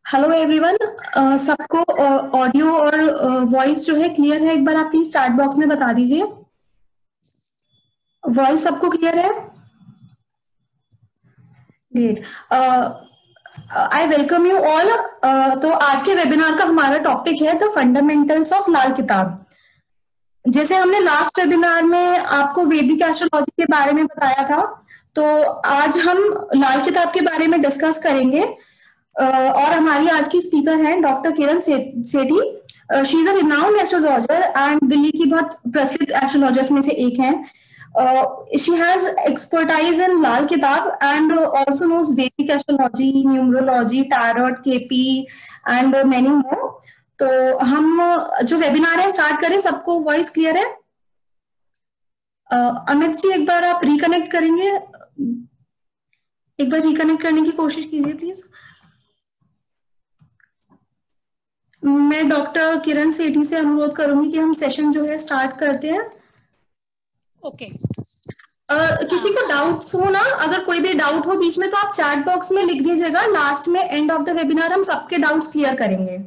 Hello everyone. सबको audio और voice जो है क्लियर है? एक बार आप प्लीज चैट बॉक्स में बता दीजिए। वॉइस सबको क्लियर है? Great. I welcome you all. तो आज के वेबिनार का हमारा टॉपिक है द फंडामेंटल्स ऑफ लाल किताब। जैसे हमने लास्ट वेबिनार में आपको वैदिक एस्ट्रोलॉजी के बारे में बताया था, तो आज हम लाल किताब के बारे में डिस्कस करेंगे। और हमारी आज की स्पीकर हैं doctor Kiran Sethi. She is a renowned astrologer and Delhi की बहुत प्रसिद्ध एस्ट्रोलॉजर्स में से एक हैं। शी हैज एक्सपर्टाइज इन लाल किताब एंड ऑल्सो नोज वैदिक astrology, numerology, tarot, KP and many more. तो हम जो वेबिनार है स्टार्ट करें। सबको वॉइस क्लियर है? अमित जी, एक बार आप रिकनेक्ट करेंगे? एक बार रिकनेक्ट करने की कोशिश कीजिए प्लीज। मैं डॉक्टर किरण सेठी से अनुरोध करूंगी कि हम सेशन जो है स्टार्ट करते हैं। ओके। किसी को डाउट्स हो ना, अगर कोई भी डाउट हो बीच में तो आप चैट बॉक्स में लिख दीजिएगा। लास्ट में एंड ऑफ द वेबिनार हम सबके डाउट्स क्लियर करेंगे।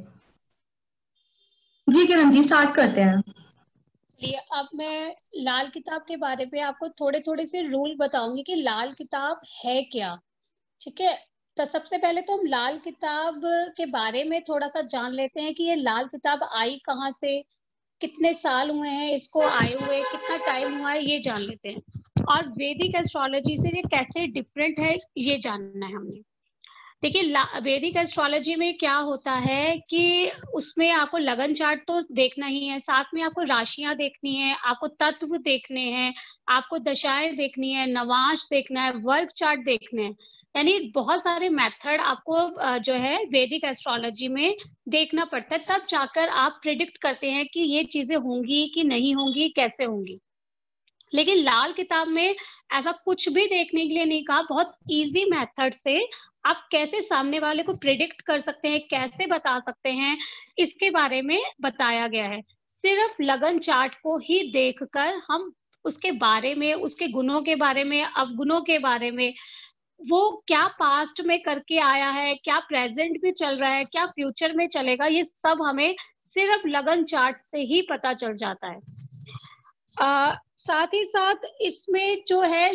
जी किरण जी, स्टार्ट करते हैं। चलिए, अब मैं लाल किताब के बारे में आपको थोड़े थोड़े से रूल बताऊंगी कि लाल किताब है क्या। ठीक है, तो सबसे पहले तो हम लाल किताब के बारे में थोड़ा सा जान लेते हैं कि ये लाल किताब आई कहाँ से, कितने साल हुए हैं इसको आए हुए, कितना टाइम हुआ है, ये जान लेते हैं। और वैदिक एस्ट्रोलॉजी से ये कैसे डिफरेंट है ये जानना है हमने। देखिए, वैदिक एस्ट्रोलॉजी में क्या होता है कि उसमें आपको लगन चार्ट तो देखना ही है, साथ में आपको राशियां देखनी है, आपको तत्व देखने हैं, आपको दशाएं देखनी है, नवांश देखना है, वर्ग चार्ट देखने हैं। यानी बहुत सारे मेथड आपको जो है वैदिक एस्ट्रोलॉजी में देखना पड़ता है, तब जाकर आप प्रिडिक्ट करते हैं कि ये चीजें होंगी कि नहीं होंगी, कैसे होंगी। लेकिन लाल किताब में ऐसा कुछ भी देखने के लिए नहीं कहा। बहुत इजी मेथड से आप कैसे सामने वाले को प्रिडिक्ट कर सकते हैं, कैसे बता सकते हैं, इसके बारे में बताया गया है। सिर्फ लगन चार्ट को ही देखकर हम उसके बारे में, उसके गुणों के बारे में, अवगुणों के बारे में, वो क्या पास्ट में करके आया है, क्या प्रेजेंट में चल रहा है, क्या फ्यूचर में चलेगा, ये सब हमें सिर्फ लगन चार्ट से ही पता चल जाता है। साथ ही साथ इसमें जो है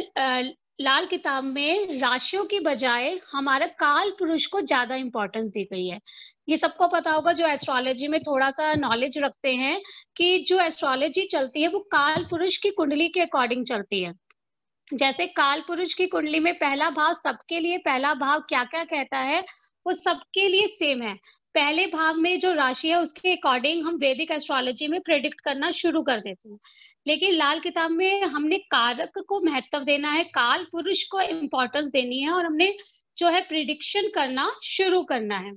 लाल किताब में राशियों की बजाय हमारा काल पुरुष को ज्यादा इंपॉर्टेंस दी गई है। ये सबको पता होगा जो एस्ट्रोलॉजी में थोड़ा सा नॉलेज रखते हैं कि जो एस्ट्रोलॉजी चलती है वो काल पुरुष की कुंडली के अकॉर्डिंग चलती है। जैसे काल पुरुष की कुंडली में पहला भाव सबके लिए, पहला भाव क्या क्या कहता है वो सबके लिए सेम है। पहले भाव में जो राशि है उसके अकॉर्डिंग हम वैदिक एस्ट्रोलॉजी में प्रेडिक्ट करना शुरू कर देते हैं। लेकिन लाल किताब में हमने कारक को महत्व देना है, काल पुरुष को इम्पोर्टेंस देनी है और हमने जो है प्रिडिक्शन करना शुरू करना है।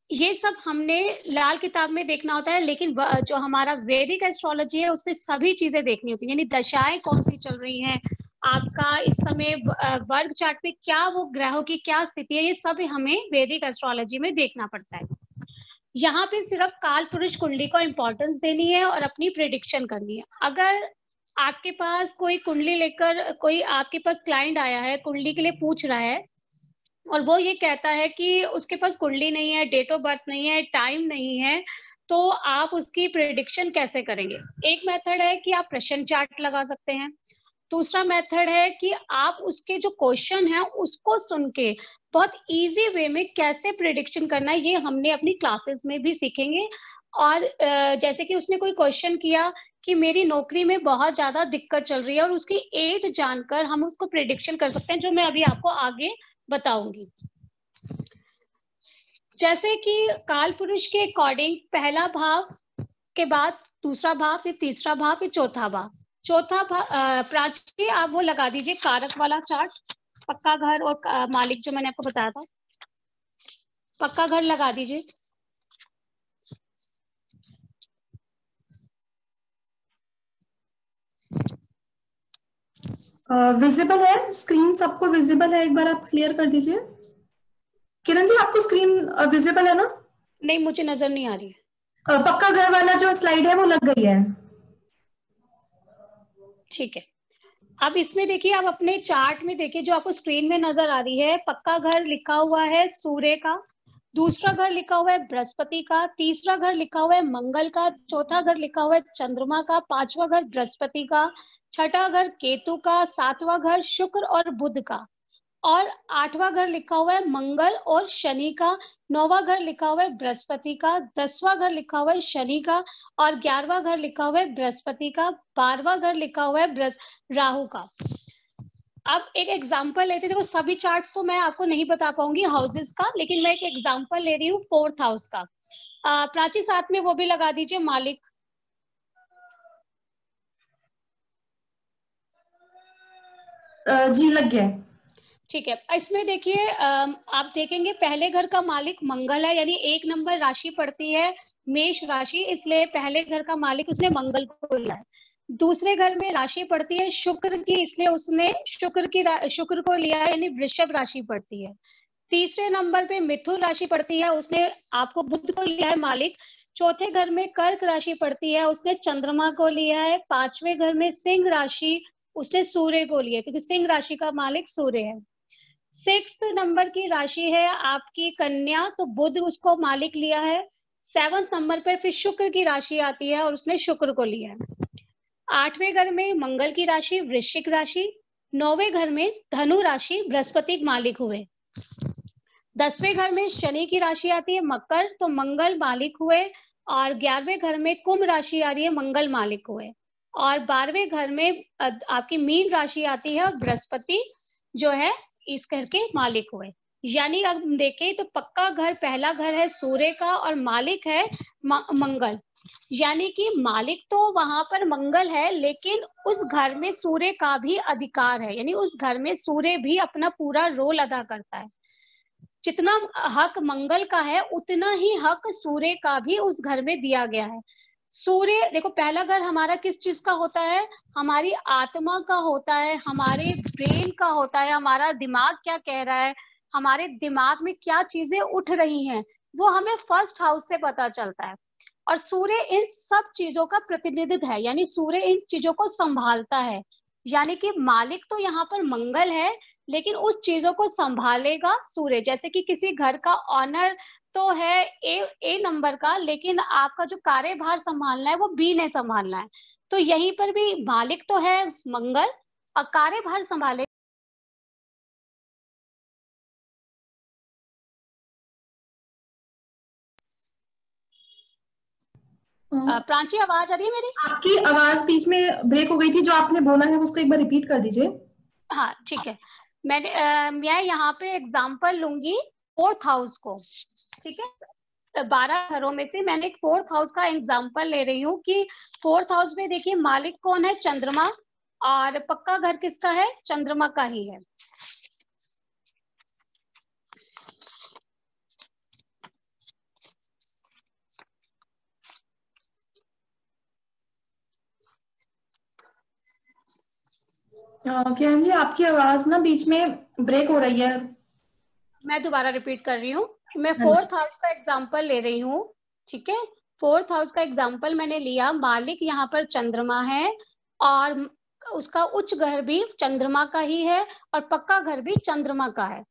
ये सब हमने लाल किताब में देखना होता है। लेकिन जो हमारा वैदिक एस्ट्रोलॉजी है उसमें सभी चीजें देखनी होती है, यानी दशाएं कौन सी चल रही हैं, आपका इस समय वर्ग चार्ट पे क्या वो ग्रहों की क्या स्थिति है, ये सब हमें वैदिक एस्ट्रोलॉजी में देखना पड़ता है। यहाँ पे सिर्फ काल पुरुष कुंडली को इम्पोर्टेंस देनी है और अपनी प्रिडिक्शन करनी है। अगर आपके पास कोई कुंडली लेकर कोई आपके पास क्लाइंट आया है, कुंडली के लिए पूछ रहा है और वो ये कहता है कि उसके पास कुंडली नहीं है, डेट ऑफ बर्थ नहीं है, टाइम नहीं है, तो आप उसकी प्रिडिक्शन कैसे करेंगे? एक मेथड है कि आप प्रश्न चार्ट लगा सकते हैं। दूसरा मेथड है कि आप उसके जो क्वेश्चन है उसको सुन के बहुत इजी वे में कैसे प्रिडिक्शन करना है, ये हमने अपनी क्लासेस में भी सीखेंगे। और जैसे कि उसने कोई क्वेश्चन किया कि मेरी नौकरी में बहुत ज्यादा दिक्कत चल रही है और उसकी एज जानकर हम उसको प्रिडिक्शन कर सकते हैं, जो मैं अभी आपको आगे बताऊंगी। जैसे कि काल पुरुष के अकॉर्डिंग पहला भाव के बाद दूसरा भाव, फिर तीसरा भाव, फिर चौथा भाव। चौथा भाव प्राची आप वो लगा दीजिए कारक वाला चार्ट, पक्का घर और मालिक जो मैंने आपको बताया था, पक्का घर लगा दीजिए। विजिबल है स्क्रीन? सबको विजिबल है? एक बार आप क्लियर कर दीजिए। किरण जी, आपको स्क्रीन विजिबल है ना? नहीं, मुझे नजर नहीं आ रही है। पक्का घर वाला जो स्लाइड है वो लग गई है। ठीक है, अब इसमें देखिए, आप अपने चार्ट में देखिए, जो आपको स्क्रीन में नजर आ रही है, पक्का घर लिखा हुआ है सूर्य का, दूसरा घर लिखा हुआ है बृहस्पति का, तीसरा घर लिखा हुआ है मंगल का, चौथा घर लिखा हुआ है चंद्रमा का, पांचवा घर बृहस्पति का, छठा घर केतु का, सातवां घर शुक्र और बुध का, और आठवां घर लिखा हुआ है मंगल और शनि का, नौवां घर लिखा हुआ है बृहस्पति का, 10वां घर लिखा हुआ है शनि का, और 11वां घर लिखा हुआ है बृहस्पति का, 12वां घर लिखा हुआ है राहु का। अब एक एग्जांपल लेते हैं। देखो सभी चार्ट्स तो मैं आपको नहीं बता पाऊंगी हाउसेस का, लेकिन मैं एक एग्जांपल ले रही हूँ 4th हाउस का। प्राची साथ में वो भी लगा दीजिए मालिक। जी लग गया है। ठीक है, इसमें देखिए आप देखेंगे पहले घर का मालिक मंगल है, यानी 1 नंबर राशि पड़ती है मेष राशि, इसलिए पहले घर का मालिक उसने मंगल को लिया है। दूसरे घर में राशि पड़ती है शुक्र की, इसलिए उसने शुक्र को लिया है, यानी वृषभ राशि पड़ती है। तीसरे नंबर पे मिथुन राशि पड़ती है, उसने आपको बुध को लिया है मालिक। चौथे घर में कर्क राशि पड़ती है, उसने चंद्रमा को लिया है। पांचवें घर में सिंह राशि, उसने सूर्य को लिया है, क्योंकि सिंह राशि का मालिक सूर्य है। 6th नंबर की राशि है आपकी कन्या, तो बुध उसको मालिक लिया है। 7th नंबर पे फिर शुक्र की राशि आती है और उसने शुक्र को लिया है। 8वें घर में मंगल की राशि वृश्चिक राशि। 9वें घर में धनु राशि बृहस्पति मालिक हुए। 10वें घर में शनि की राशि आती है मकर, तो मंगल मालिक हुए। और 11वें घर में कुंभ राशि आ रही है, मंगल मालिक हुए। और 12वें घर में आपकी मीन राशि आती है, बृहस्पति जो है इस घर के मालिक हुए। यानी अब देखें तो पक्का घर पहला घर है सूर्य का और मालिक है मंगल। यानी कि मालिक तो वहां पर मंगल है, लेकिन उस घर में सूर्य का भी अधिकार है, यानी उस घर में सूर्य भी अपना पूरा रोल अदा करता है। जितना हक मंगल का है उतना ही हक सूर्य का भी उस घर में दिया गया है। सूर्य देखो पहला घर हमारा किस चीज का होता है, हमारी आत्मा का होता है, हमारे ब्रेन का होता है, हमारा दिमाग क्या कह रहा है, हमारे दिमाग में क्या चीजें उठ रही हैं, वो हमें फर्स्ट हाउस से पता चलता है। और सूर्य इन सब चीजों का प्रतिनिधित्व है, यानी सूर्य इन चीजों को संभालता है। यानी कि मालिक तो यहाँ पर मंगल है, लेकिन उस चीजों को संभालेगा सूर्य। जैसे कि किसी घर का ऑनर तो है ए नंबर का, लेकिन आपका जो कार्यभार संभालना है वो बी ने संभालना है। तो यहीं पर भी मालिक तो है मंगल और कार्यभार संभाले। प्राची आवाज आ रही है मेरी? आपकी आवाज बीच में ब्रेक हो गई थी, जो आपने बोला है उसको एक बार रिपीट कर दीजिए। हाँ ठीक है, मैं यहाँ पे एग्जांपल लूंगी 4th हाउस को। ठीक है, 12 घरों में से मैंने एक 4th हाउस का एग्जांपल ले रही हूँ कि 4th हाउस में देखिए मालिक कौन है, चंद्रमा, और पक्का घर किसका है, चंद्रमा का ही है। किरण जी, आपकी आवाज ना बीच में ब्रेक हो रही है। मैं दोबारा रिपीट कर रही हूँ, मैं हाँ जी। 4th हाउस का एग्जांपल ले रही हूँ। ठीक है, 4th हाउस का एग्जांपल मैंने लिया, मालिक यहाँ पर चंद्रमा है और उसका उच्च घर भी चंद्रमा का ही है और पक्का घर भी चंद्रमा का है।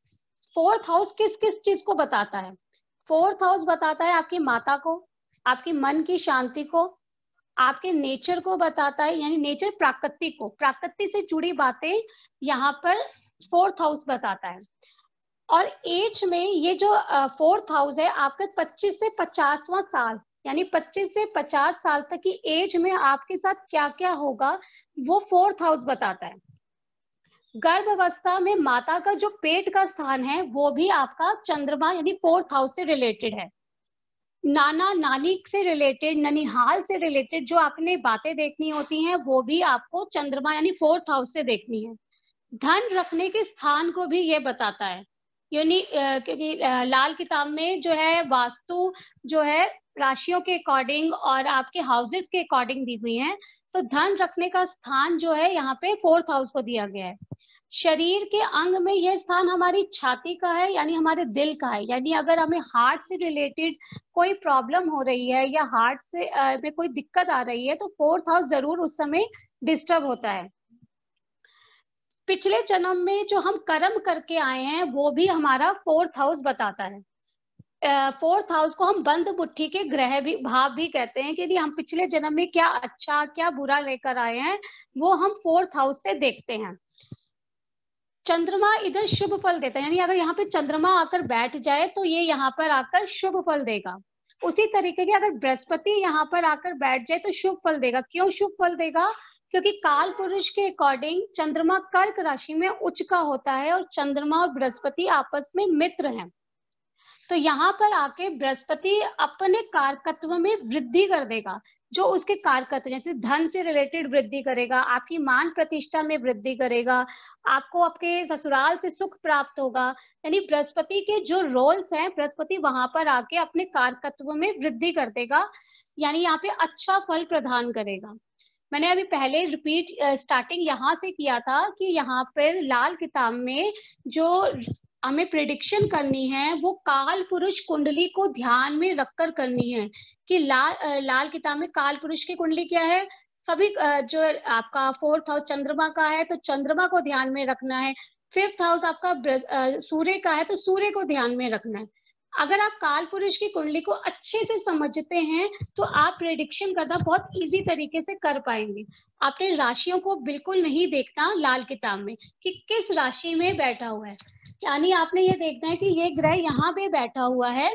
4th हाउस किस किस चीज को बताता है? 4th हाउस बताता है आपकी माता को, आपकी मन की शांति को, आपके नेचर को बताता है, यानी नेचर प्रकृति को, प्रकृति से जुड़ी बातें यहाँ पर 4th हाउस बताता है। और एज में ये जो 4th हाउस है आपके 25 से 50वां साल, यानी 25 से 50 साल तक की एज में आपके साथ क्या क्या होगा वो 4th हाउस बताता है। गर्भ अवस्था में माता का जो पेट का स्थान है वो भी आपका चंद्रमा यानी 4th हाउस से रिलेटेड है। नाना नानी से रिलेटेड, ननिहाल से रिलेटेड जो आपने बातें देखनी होती हैं वो भी आपको चंद्रमा यानी 4th हाउस से देखनी है। धन रखने के स्थान को भी ये बताता है, यानी क्योंकि लाल किताब में जो है वास्तु जो है राशियों के अकॉर्डिंग और आपके हाउसेस के अकॉर्डिंग दी हुई है। तो धन रखने का स्थान जो है यहाँ पे 4th हाउस को दिया गया है। शरीर के अंग में यह स्थान हमारी छाती का है, यानी हमारे दिल का है। यानी अगर हमें हार्ट से रिलेटेड कोई प्रॉब्लम हो रही है या हार्ट से में कोई दिक्कत आ रही है तो 4th हाउस जरूर उस समय डिस्टर्ब होता है। पिछले जन्म में जो हम कर्म करके आए हैं वो भी हमारा 4th हाउस बताता है। फोर्थ हाउस को हम बंद मुट्ठी के ग्रह भी भाव भी कहते हैं कि यदि हम पिछले जन्म में क्या अच्छा क्या बुरा लेकर आए हैं वो हम फोर्थ हाउस से देखते हैं। चंद्रमा इधर शुभ फल देता है, यानी अगर यहाँ पे चंद्रमा आकर बैठ जाए तो ये यहाँ पर आकर शुभ फल देगा। उसी तरीके के अगर बृहस्पति यहाँ पर आकर बैठ जाए तो शुभ फल देगा। क्यों शुभ फल देगा? क्योंकि काल पुरुष के अकॉर्डिंग चंद्रमा कर्क राशि में उच्च का होता है और चंद्रमा और बृहस्पति आपस में मित्र हैं। तो यहाँ पर आके बृहस्पति अपने कारकत्व में वृद्धि कर देगा, जो उसके कारकत्व जैसे धन से रिलेटेड वृद्धि करेगा, आपकी मान प्रतिष्ठा में वृद्धि करेगा, आपको आपके ससुराल से सुख प्राप्त होगा। यानी बृहस्पति के जो रोल्स हैं बृहस्पति वहां पर आके अपने कारकत्व में वृद्धि कर देगा, यानी यहाँ पे अच्छा फल प्रदान करेगा। मैंने अभी पहले रिपीट स्टार्टिंग यहाँ से किया था कि यहाँ पर लाल किताब में जो हमें प्रिडिक्शन करनी है वो काल पुरुष कुंडली को ध्यान में रखकर करनी है कि लाल किताब में काल पुरुष की कुंडली क्या है। सभी जो आपका फोर्थ हाउस चंद्रमा का है तो चंद्रमा को ध्यान में रखना है, फिफ्थ हाउस आपका सूर्य का है तो सूर्य को ध्यान में रखना है। अगर आप काल पुरुष की कुंडली को अच्छे से समझते हैं तो आप प्रेडिक्शन करना बहुत इजी तरीके से कर पाएंगे। आपने राशियों को बिल्कुल नहीं देखना लाल किताब में कि किस राशि में बैठा हुआ है, यानी आपने ये देखना है कि ये ग्रह यहाँ पे बैठा हुआ है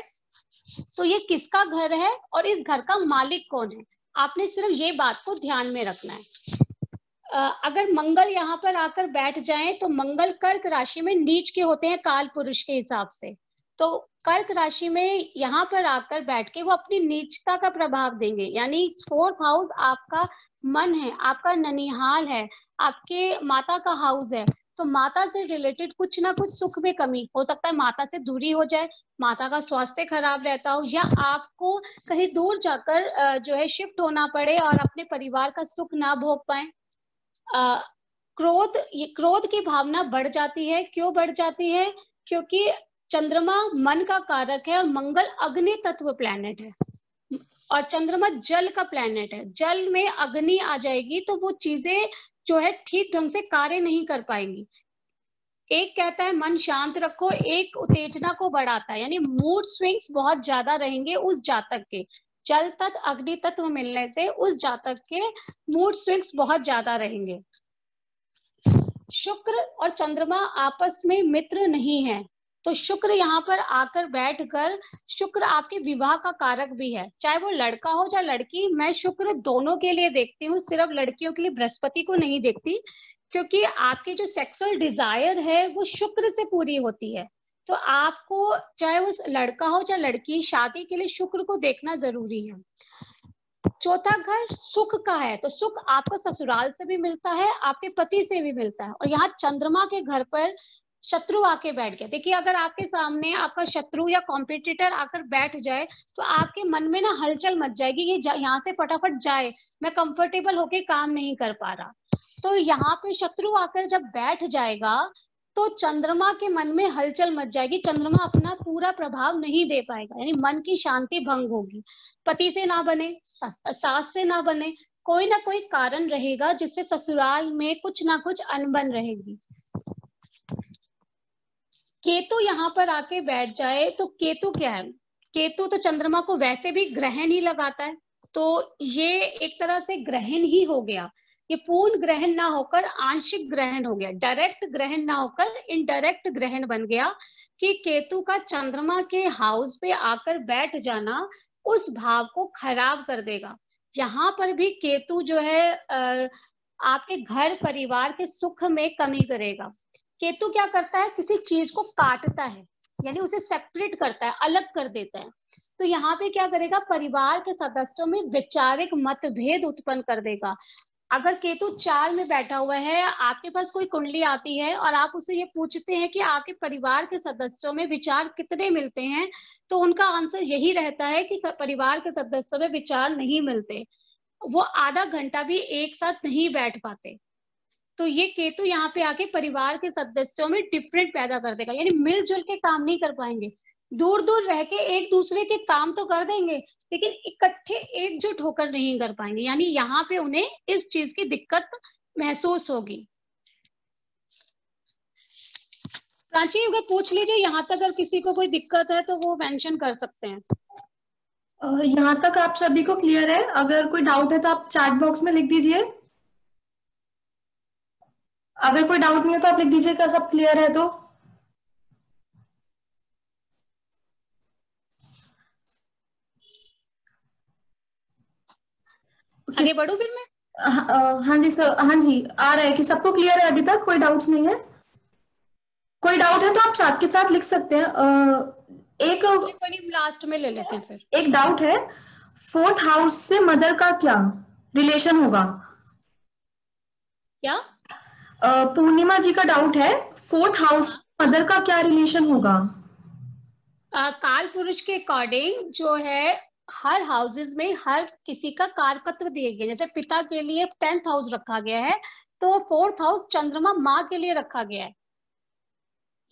तो ये किसका घर है और इस घर का मालिक कौन है। आपने सिर्फ ये बात को ध्यान में रखना है। अगर मंगल यहाँ पर आकर बैठ जाए तो मंगल कर्क राशि में नीच के होते हैं काल पुरुष के हिसाब से, तो कर्क राशि में यहाँ पर आकर बैठ के वो अपनी नीचता का प्रभाव देंगे। यानी फोर्थ हाउस आपका मन है, आपका ननिहाल है, आपके माता का हाउस है, तो माता से रिलेटेड कुछ ना कुछ सुख में कमी हो सकता है, माता से दूरी हो जाए, माता का स्वास्थ्य खराब रहता हो, या आपको कहीं दूर जाकर जो है शिफ्ट होना पड़े और अपने परिवार का सुख ना भोग पाए। क्रोध की भावना बढ़ जाती है। क्यों बढ़ जाती है? क्योंकि चंद्रमा मन का कारक है और मंगल अग्नि तत्व प्लैनेट है और चंद्रमा जल का प्लैनेट है। जल में अग्नि आ जाएगी तो वो चीजें जो है ठीक ढंग से कार्य नहीं कर पाएंगी। एक कहता है मन शांत रखो, एक उत्तेजना को बढ़ाता है, यानी मूड स्विंग्स बहुत ज्यादा रहेंगे उस जातक के। जल तत्व अग्नि तत्व मिलने से उस जातक के मूड स्विंग्स बहुत ज्यादा रहेंगे। शुक्र और चंद्रमा आपस में मित्र नहीं है, तो शुक्र यहाँ पर आकर बैठकर, शुक्र आपके विवाह का कारक भी है, चाहे वो लड़का हो चाहे लड़की। मैं शुक्र दोनों के लिए देखती हूँ, सिर्फ लड़कियों के लिए बृहस्पति को नहीं देखती, क्योंकि आपकी जो सेक्सुअल डिजायर है वो शुक्र से पूरी होती है। तो आपको चाहे वो लड़का हो चाहे लड़की, शादी के लिए शुक्र को देखना जरूरी है। चौथा घर सुख का है, तो सुख आपको ससुराल से भी मिलता है, आपके पति से भी मिलता है। और यहाँ चंद्रमा के घर पर शत्रु आके बैठ गया। देखिए अगर आपके सामने आपका शत्रु या कॉम्पिटिटर आकर बैठ जाए तो आपके मन में ना हलचल मच जाएगी, ये यहाँ से फटाफट जाए, मैं कंफर्टेबल होके काम नहीं कर पा रहा। तो यहाँ पे शत्रु आकर जब बैठ जाएगा तो चंद्रमा के मन में हलचल मच जाएगी, चंद्रमा अपना पूरा प्रभाव नहीं दे पाएगा, यानी मन की शांति भंग होगी। पति से ना बने, सास से ना बने, कोई ना कोई कारण रहेगा जिससे ससुराल में कुछ ना कुछ अनबन रहेगी। केतु यहाँ पर आके बैठ जाए तो केतु क्या है? केतु तो चंद्रमा को वैसे भी ग्रहण ही लगाता है, तो ये एक तरह से ग्रहण ही हो गया। ये पूर्ण ग्रहण ना होकर आंशिक ग्रहण हो गया, डायरेक्ट ग्रहण ना होकर इनडायरेक्ट ग्रहण बन गया कि केतु का चंद्रमा के हाउस पे आकर बैठ जाना उस भाव को खराब कर देगा। यहाँ पर भी केतु जो है आपके घर परिवार के सुख में कमी करेगा। केतु क्या करता है? किसी चीज को काटता है, यानी उसे सेपरेट करता है, अलग कर देता है। तो यहाँ पे क्या करेगा? परिवार के सदस्यों में वैचारिक मतभेद उत्पन्न कर देगा। अगर केतु 4 में बैठा हुआ है, आपके पास कोई कुंडली आती है और आप उससे ये पूछते हैं कि आपके परिवार के सदस्यों में विचार कितने मिलते हैं, तो उनका आंसर यही रहता है कि परिवार के सदस्यों में विचार नहीं मिलते, वो आधा घंटा भी एक साथ नहीं बैठ पाते। तो ये केतु यहाँ पे आके परिवार के सदस्यों में डिफरेंट पैदा कर देगा, यानी मिलजुल के काम नहीं कर पाएंगे। दूर दूर रह के एक दूसरे के काम तो कर देंगे लेकिन इकट्ठे एकजुट होकर नहीं कर पाएंगे, यानी यहाँ पे उन्हें इस चीज की दिक्कत महसूस होगी। प्राची अगर पूछ लीजिए, यहाँ तक अगर किसी को कोई दिक्कत है तो वो मेंशन कर सकते हैं। यहाँ तक आप सभी को क्लियर है? अगर कोई डाउट है तो आप चैट बॉक्स में लिख दीजिए। अगर कोई डाउट नहीं है तो आप लिख दीजिएगा सब क्लियर है तो। आगे बढ़ू फिर मैं? हाँ जी सर, हाँ जी आ रहा है कि सबको क्लियर है, अभी तक कोई डाउट्स नहीं है? कोई डाउट है तो आप साथ के साथ लिख सकते हैं। एक कोई नहीं, लास्ट में ले लेते हैं फिर। एक डाउट है, फोर्थ हाउस से मदर का क्या रिलेशन होगा? क्या? पूर्णिमा जी का डाउट है, फोर्थ हाउस मदर का क्या रिलेशन होगा? काल पुरुष के अकॉर्डिंग जो है, हर हाउसेस में हर किसी का कारकत्व दिए गए। जैसे पिता के लिए 10th हाउस रखा गया है, तो 4th हाउस चंद्रमा माँ के लिए रखा गया है।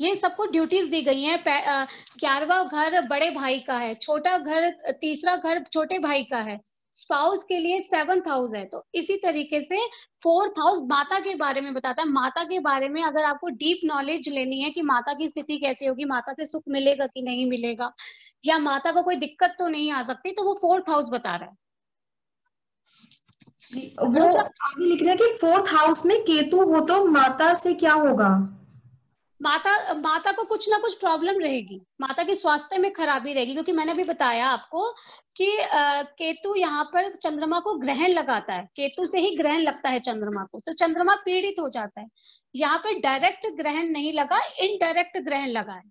ये सबको ड्यूटीज दी गई हैं। 11वां घर बड़े भाई का है, छोटा घर, तीसरा घर छोटे भाई का है। स्पाउस के लिए 7th हाउस है। तो इसी तरीके से 4th हाउस माता के बारे में बताता है। माता के बारे में अगर आपको डीप नॉलेज लेनी है कि माता की स्थिति कैसी होगी, माता से सुख मिलेगा कि नहीं मिलेगा, या माता को कोई दिक्कत तो नहीं आ सकती, तो वो 4th हाउस बता रहा है। वो आगे लिख रहे हैं कि फोर्थ हाउस में केतु हो तो माता से क्या होगा? माता माता को कुछ ना कुछ प्रॉब्लम रहेगी, माता के स्वास्थ्य में खराबी रहेगी, क्योंकि मैंने भी बताया आपको कि केतु यहाँ पर चंद्रमा को ग्रहण लगाता है। केतु से ही ग्रहण लगता है चंद्रमा को, तो चंद्रमा पीड़ित हो जाता है। यहाँ पे डायरेक्ट ग्रहण नहीं लगा, इनडायरेक्ट ग्रहण लगा है।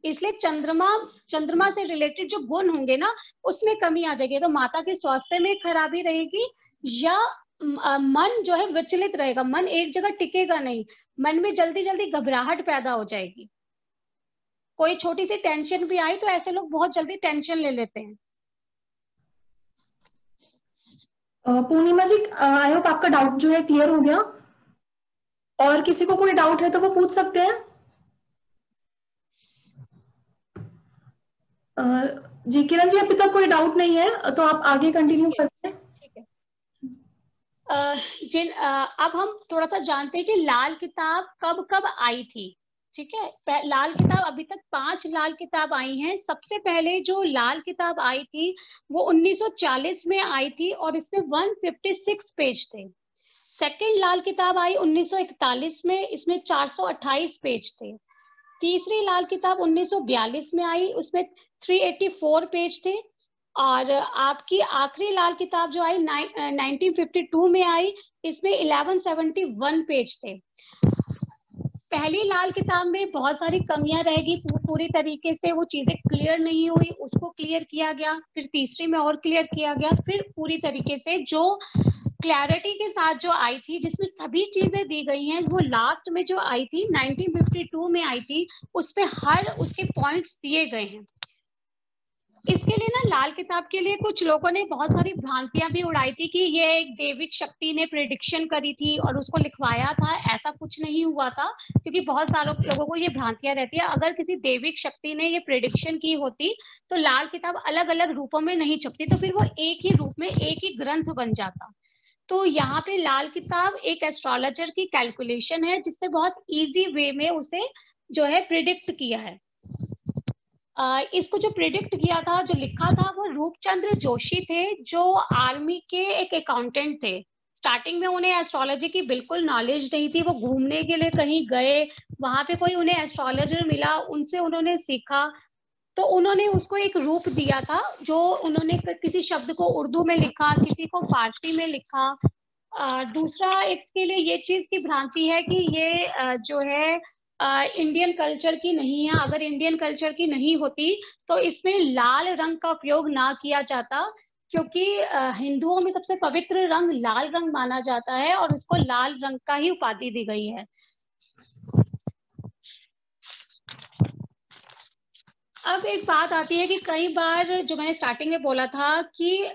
इसलिए चंद्रमा चंद्रमा से रिलेटेड जो गुण होंगे ना, उसमें कमी आ जाएगी। तो माता के स्वास्थ्य में खराबी रहेगी, या मन जो है विचलित रहेगा, मन एक जगह टिकेगा नहीं, मन में जल्दी जल्दी घबराहट पैदा हो जाएगी। कोई छोटी सी टेंशन भी आई तो ऐसे लोग बहुत जल्दी टेंशन ले लेते हैं। पूर्णिमा जी, आई होप आपका डाउट जो है क्लियर हो गया। और किसी को कोई डाउट है तो वो पूछ सकते हैं। अ, जी किरण जी, अभी तक कोई डाउट नहीं है तो आप आगे कंटिन्यू करते हैं। ठीक है। अब हम थोड़ा सा जानते हैं कि लाल किताब कब कब आई थी। ठीक है, लाल किताब अभी तक 5 लाल किताब आई हैं। सबसे पहले जो लाल किताब आई थी वो 1940 में आई थी, और इसमें 156 पेज थे। सेकेंड लाल किताब आई 1941 में, इसमें 428 पेज थे। तीसरी लाल किताब 1942 में आई, उसमें 384 पेज थे। और आपकी आखिरी लाल किताब जो आई 1952 में आई, इसमें 1171 पेज थे। पहली लाल किताब में बहुत सारी कमियां रहेगी, पूरी तरीके से वो चीजें क्लियर नहीं हुई, उसको क्लियर किया गया। फिर तीसरी में और क्लियर किया गया, फिर पूरी तरीके से जो क्लैरिटी के साथ जो आई थी, जिसमें सभी चीजें दी गई हैं, वो लास्ट में जो आई थी 1952 में आई थी, उसमें हर उसके पॉइंट्स दिए गए हैं। इसके लिए ना लाल किताब के लिए कुछ लोगों ने बहुत सारी भ्रांतियां भी उड़ाई थी कि ये एक देविक शक्ति ने प्रेडिक्शन करी थी और उसको लिखवाया था। ऐसा कुछ नहीं हुआ था, क्योंकि बहुत सारे लोगों को ये भ्रांतियां रहती है। अगर किसी देविक शक्ति ने ये प्रेडिक्शन की होती तो लाल किताब अलग अलग रूपों में नहीं छपती, तो फिर वो एक ही रूप में एक ही ग्रंथ बन जाता। तो यहाँ पे लाल किताब एक एस्ट्रोलॉजर की कैलकुलेशन है, जिससे बहुत इजी वे में उसे जो है प्रिडिक्ट किया है। इसको जो प्रिडिक्ट किया था, जो लिखा था, वो रूपचंद्र जोशी थे, जो आर्मी के एक अकाउंटेंट थे। स्टार्टिंग में उन्हें एस्ट्रोलॉजी की बिल्कुल नॉलेज नहीं थी। वो घूमने के लिए कहीं गए, वहां पे कोई उन्हें एस्ट्रोलॉजर मिला, उनसे उन्होंने सीखा, तो उन्होंने उसको एक रूप दिया था, जो उन्होंने किसी शब्द को उर्दू में लिखा, किसी को फारसी में लिखा। दूसरा इसके लिए ये चीज की भ्रांति है कि ये जो है इंडियन कल्चर की नहीं है। अगर इंडियन कल्चर की नहीं होती तो इसमें लाल रंग का उपयोग ना किया जाता, क्योंकि हिंदुओं में सबसे पवित्र रंग लाल रंग माना जाता है, और उसको लाल रंग का ही उपाधि दी गई है। अब एक बात आती है कि कई बार, जो मैंने स्टार्टिंग में बोला था, कि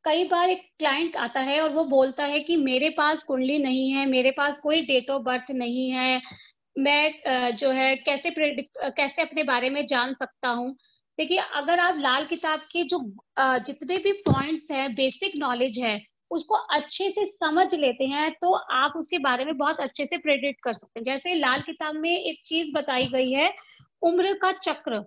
कई बार एक क्लाइंट आता है और वो बोलता है कि मेरे पास कुंडली नहीं है, मेरे पास कोई डेट ऑफ बर्थ नहीं है, मैं जो है कैसे अपने बारे में जान सकता हूँ। देखिए, अगर आप लाल किताब के जो जितने भी पॉइंट्स हैं, बेसिक नॉलेज है, उसको अच्छे से समझ लेते हैं तो आप उसके बारे में बहुत अच्छे से प्रेडिक्ट कर सकते हैं। जैसे लाल किताब में एक चीज बताई गई है, उम्र का चक्र,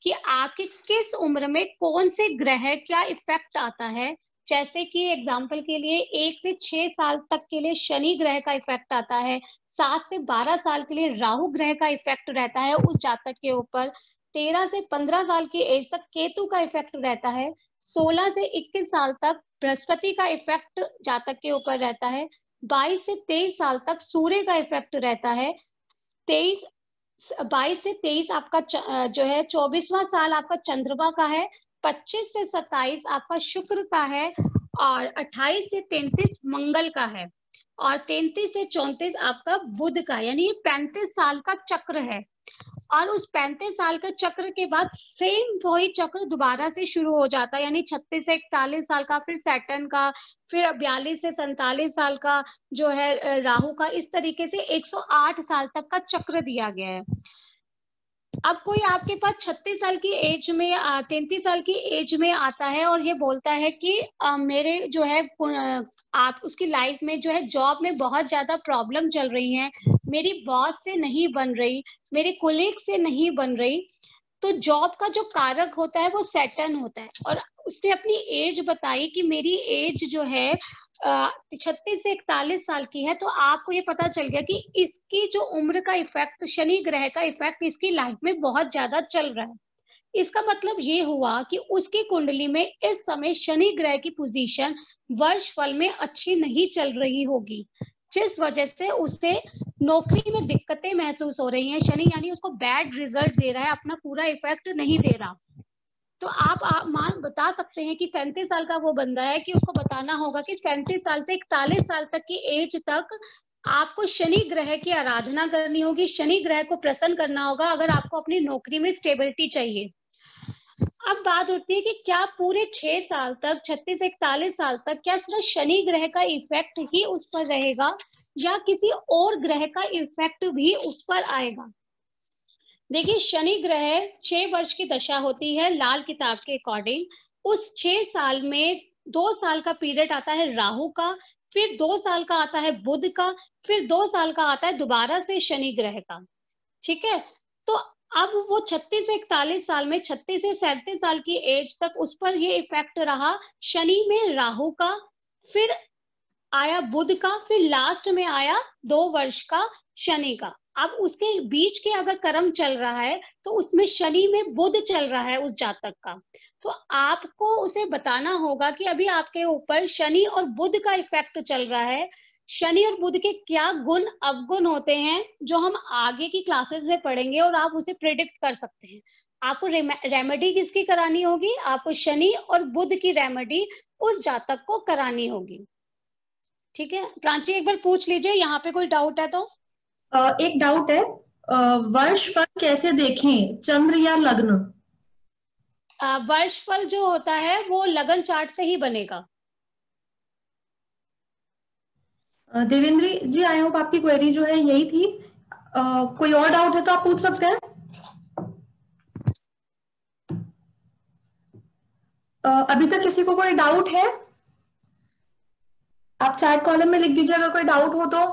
कि आपकी किस उम्र में कौन से ग्रह क्या इफेक्ट आता है। जैसे कि एग्जाम्पल के लिए 1 से 6 साल तक के लिए शनि ग्रह का इफेक्ट आता है, 7 से 12 साल के लिए राहु ग्रह का इफेक्ट रहता है उस जातक के ऊपर, 13 से 15 साल की एज तक केतु का इफेक्ट रहता है, 16 से 21 साल तक बृहस्पति का इफेक्ट जातक के ऊपर रहता है, 22 से 23 साल तक सूर्य का इफेक्ट रहता है, 22 से 23 आपका जो है 24वां साल आपका चंद्रमा का है, 25 से 27 आपका शुक्र का है, और 28 से 33 मंगल का है, और 33 से 34 आपका बुध का, यानी ये 35 साल का चक्र है। और उस 35 साल के चक्र के बाद सेम वही चक्र दोबारा से शुरू हो जाता है, यानी 36 से 41 साल का, फिर सैटर्न का, फिर 42 से 47 साल का जो है राहु का, इस तरीके से 108 साल तक का चक्र दिया गया है। अब कोई आपके पास 36 साल की एज में 33 साल की एज में आता है और ये बोलता है कि मेरे जो है आप उसकी लाइफ में जो है जॉब में बहुत ज्यादा प्रॉब्लम चल रही है, मेरी बॉस से नहीं बन रही, मेरे कोलीग से नहीं बन रही, तो जॉब का जो कारक होता है वो सैटर्न होता है। और उसने अपनी एज बताई कि मेरी एज जो है 36 से 41 साल की है, तो आपको ये पता चल गया कि इसकी जो उम्र का इफेक्ट, शनि ग्रह का इफेक्ट इसकी लाइफ में बहुत ज्यादा चल रहा है। इसका मतलब ये हुआ कि उसकी कुंडली में इस समय शनि ग्रह की पोजीशन वर्ष फल में अच्छी नहीं चल रही होगी, जिस वजह से उसे नौकरी में दिक्कतें महसूस हो रही हैं। शनि यानी उसको बैड रिजल्ट दे रहा है, अपना पूरा इफेक्ट नहीं दे रहा। तो आप मान बता सकते हैं कि 37 साल का वो बंदा है कि उसको बताना होगा कि 37 साल से 41 साल तक की एज तक आपको शनि ग्रह की आराधना करनी होगी, शनि ग्रह को प्रसन्न करना होगा, अगर आपको अपनी नौकरी में स्टेबिलिटी चाहिए। अब बात उठती है कि क्या पूरे 6 साल तक, 36 से 41 साल तक, क्या सिर्फ शनि ग्रह का इफेक्ट ही उस पर रहेगा या किसी और ग्रह का इफेक्ट भी उस पर आएगा। देखिए, शनि ग्रह 6 वर्ष की दशा होती है लाल किताब के अकॉर्डिंग। उस 6 साल में 2 साल का पीरियड आता है राहु का, फिर 2 साल का आता है बुध का, फिर 2 साल का आता है दोबारा से शनि ग्रह का। ठीक है, तो अब वो 36 से 41 साल में 36 से 37 साल की एज तक उस पर ये इफेक्ट रहा शनि में राहु का, फिर आया बुध का, फिर लास्ट में आया 2 वर्ष का शनि का। अब उसके बीच के अगर कर्म चल रहा है तो उसमें शनि में बुध चल रहा है उस जातक का, तो आपको उसे बताना होगा कि अभी आपके ऊपर शनि और बुध का इफेक्ट चल रहा है। शनि और बुध के क्या गुण अवगुण होते हैं जो हम आगे की क्लासेस में पढ़ेंगे और आप उसे प्रिडिक्ट कर सकते हैं। आपको रेमेडी किसकी करानी होगी? आपको शनि और बुध की रेमेडी उस जातक को करानी होगी। ठीक है, प्रांची एक बार पूछ लीजिए, यहाँ पे कोई डाउट है तो। एक डाउट है, वर्ष फल कैसे देखें, चंद्र या लग्न? वर्ष फल जो होता है वो लगन चार्ट से ही बनेगा। देवेंद्र जी, आई होप आपकी क्वेरी जो है यही थी। कोई और डाउट है तो आप पूछ सकते हैं। अभी तक किसी को कोई डाउट है? आप चैट कॉलम में लिख दीजिए अगर कोई डाउट हो तो।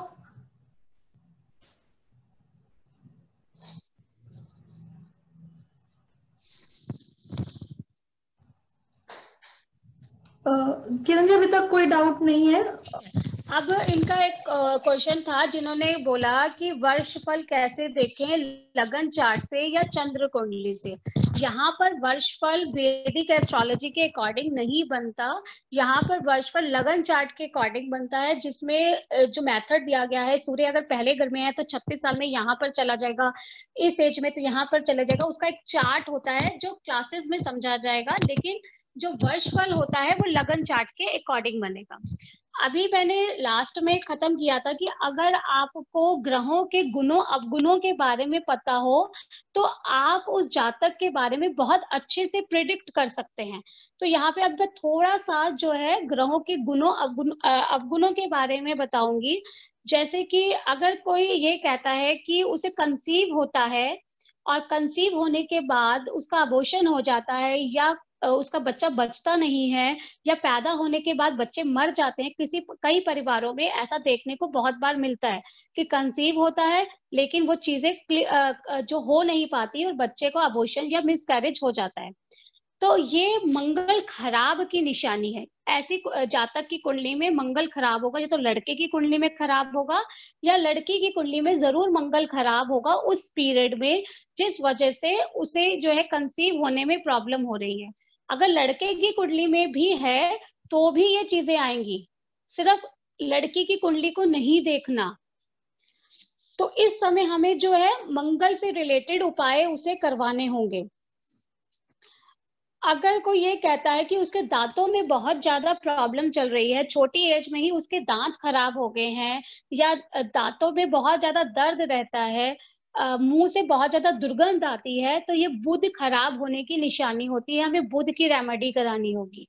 किरण जी, अभी तक कोई डाउट नहीं है। अब इनका एक क्वेश्चन था, जिन्होंने बोला कि वर्ष फल कैसे देखें, लगन चार्ट से या चंद्र कुंडली से। यहाँ पर वर्ष फल वैदिक एस्ट्रोलॉजी के अकॉर्डिंग नहीं बनता, यहाँ पर वर्ष फल लगन चार्ट के अकॉर्डिंग बनता है, जिसमें जो मेथड दिया गया है, सूर्य अगर पहले घर में है तो 36 साल में यहाँ पर चला जाएगा, इस एज में तो यहाँ पर चला जाएगा, उसका एक चार्ट होता है जो क्लासेस में समझा जाएगा, लेकिन जो वर्ष फल होता है वो लगन चार्ट के अकॉर्डिंग बनेगा। अभी मैंने लास्ट में खत्म किया था कि अगर आपको ग्रहों के गुणों अवगुणों के बारे में पता हो तो आप उस जातक के बारे में बहुत अच्छे से प्रिडिक्ट कर सकते हैं। तो यहाँ पे अब मैं थोड़ा सा जो है ग्रहों के गुणों अवगुणों के बारे में बताऊंगी। जैसे कि अगर कोई ये कहता है कि उसे कंसीव होता है और कंसीव होने के बाद उसका अबॉर्शन हो जाता है, या उसका बच्चा बचता नहीं है, या पैदा होने के बाद बच्चे मर जाते हैं। कई परिवारों में ऐसा देखने को बहुत बार मिलता है कि कंसीव होता है लेकिन वो चीजें जो हो नहीं पाती और बच्चे को अबॉर्शन या मिसकैरेज हो जाता है। तो ये मंगल खराब की निशानी है। ऐसी जातक की कुंडली में मंगल खराब होगा, या तो लड़के की कुंडली में खराब होगा या लड़की की कुंडली में जरूर मंगल खराब होगा उस पीरियड में, जिस वजह से उसे जो है कंसीव होने में प्रॉब्लम हो रही है। अगर लड़के की कुंडली में भी है तो भी ये चीजें आएंगी, सिर्फ लड़की की कुंडली को नहीं देखना। तो इस समय हमें जो है मंगल से रिलेटेड उपाय उसे करवाने होंगे। अगर कोई ये कहता है कि उसके दांतों में बहुत ज्यादा प्रॉब्लम चल रही है, छोटी एज में ही उसके दांत खराब हो गए हैं, या दांतों में बहुत ज्यादा दर्द रहता है, मुंह से बहुत ज्यादा दुर्गंध आती है, तो ये बुध खराब होने की निशानी होती है। हमें बुध की रेमेडी करानी होगी।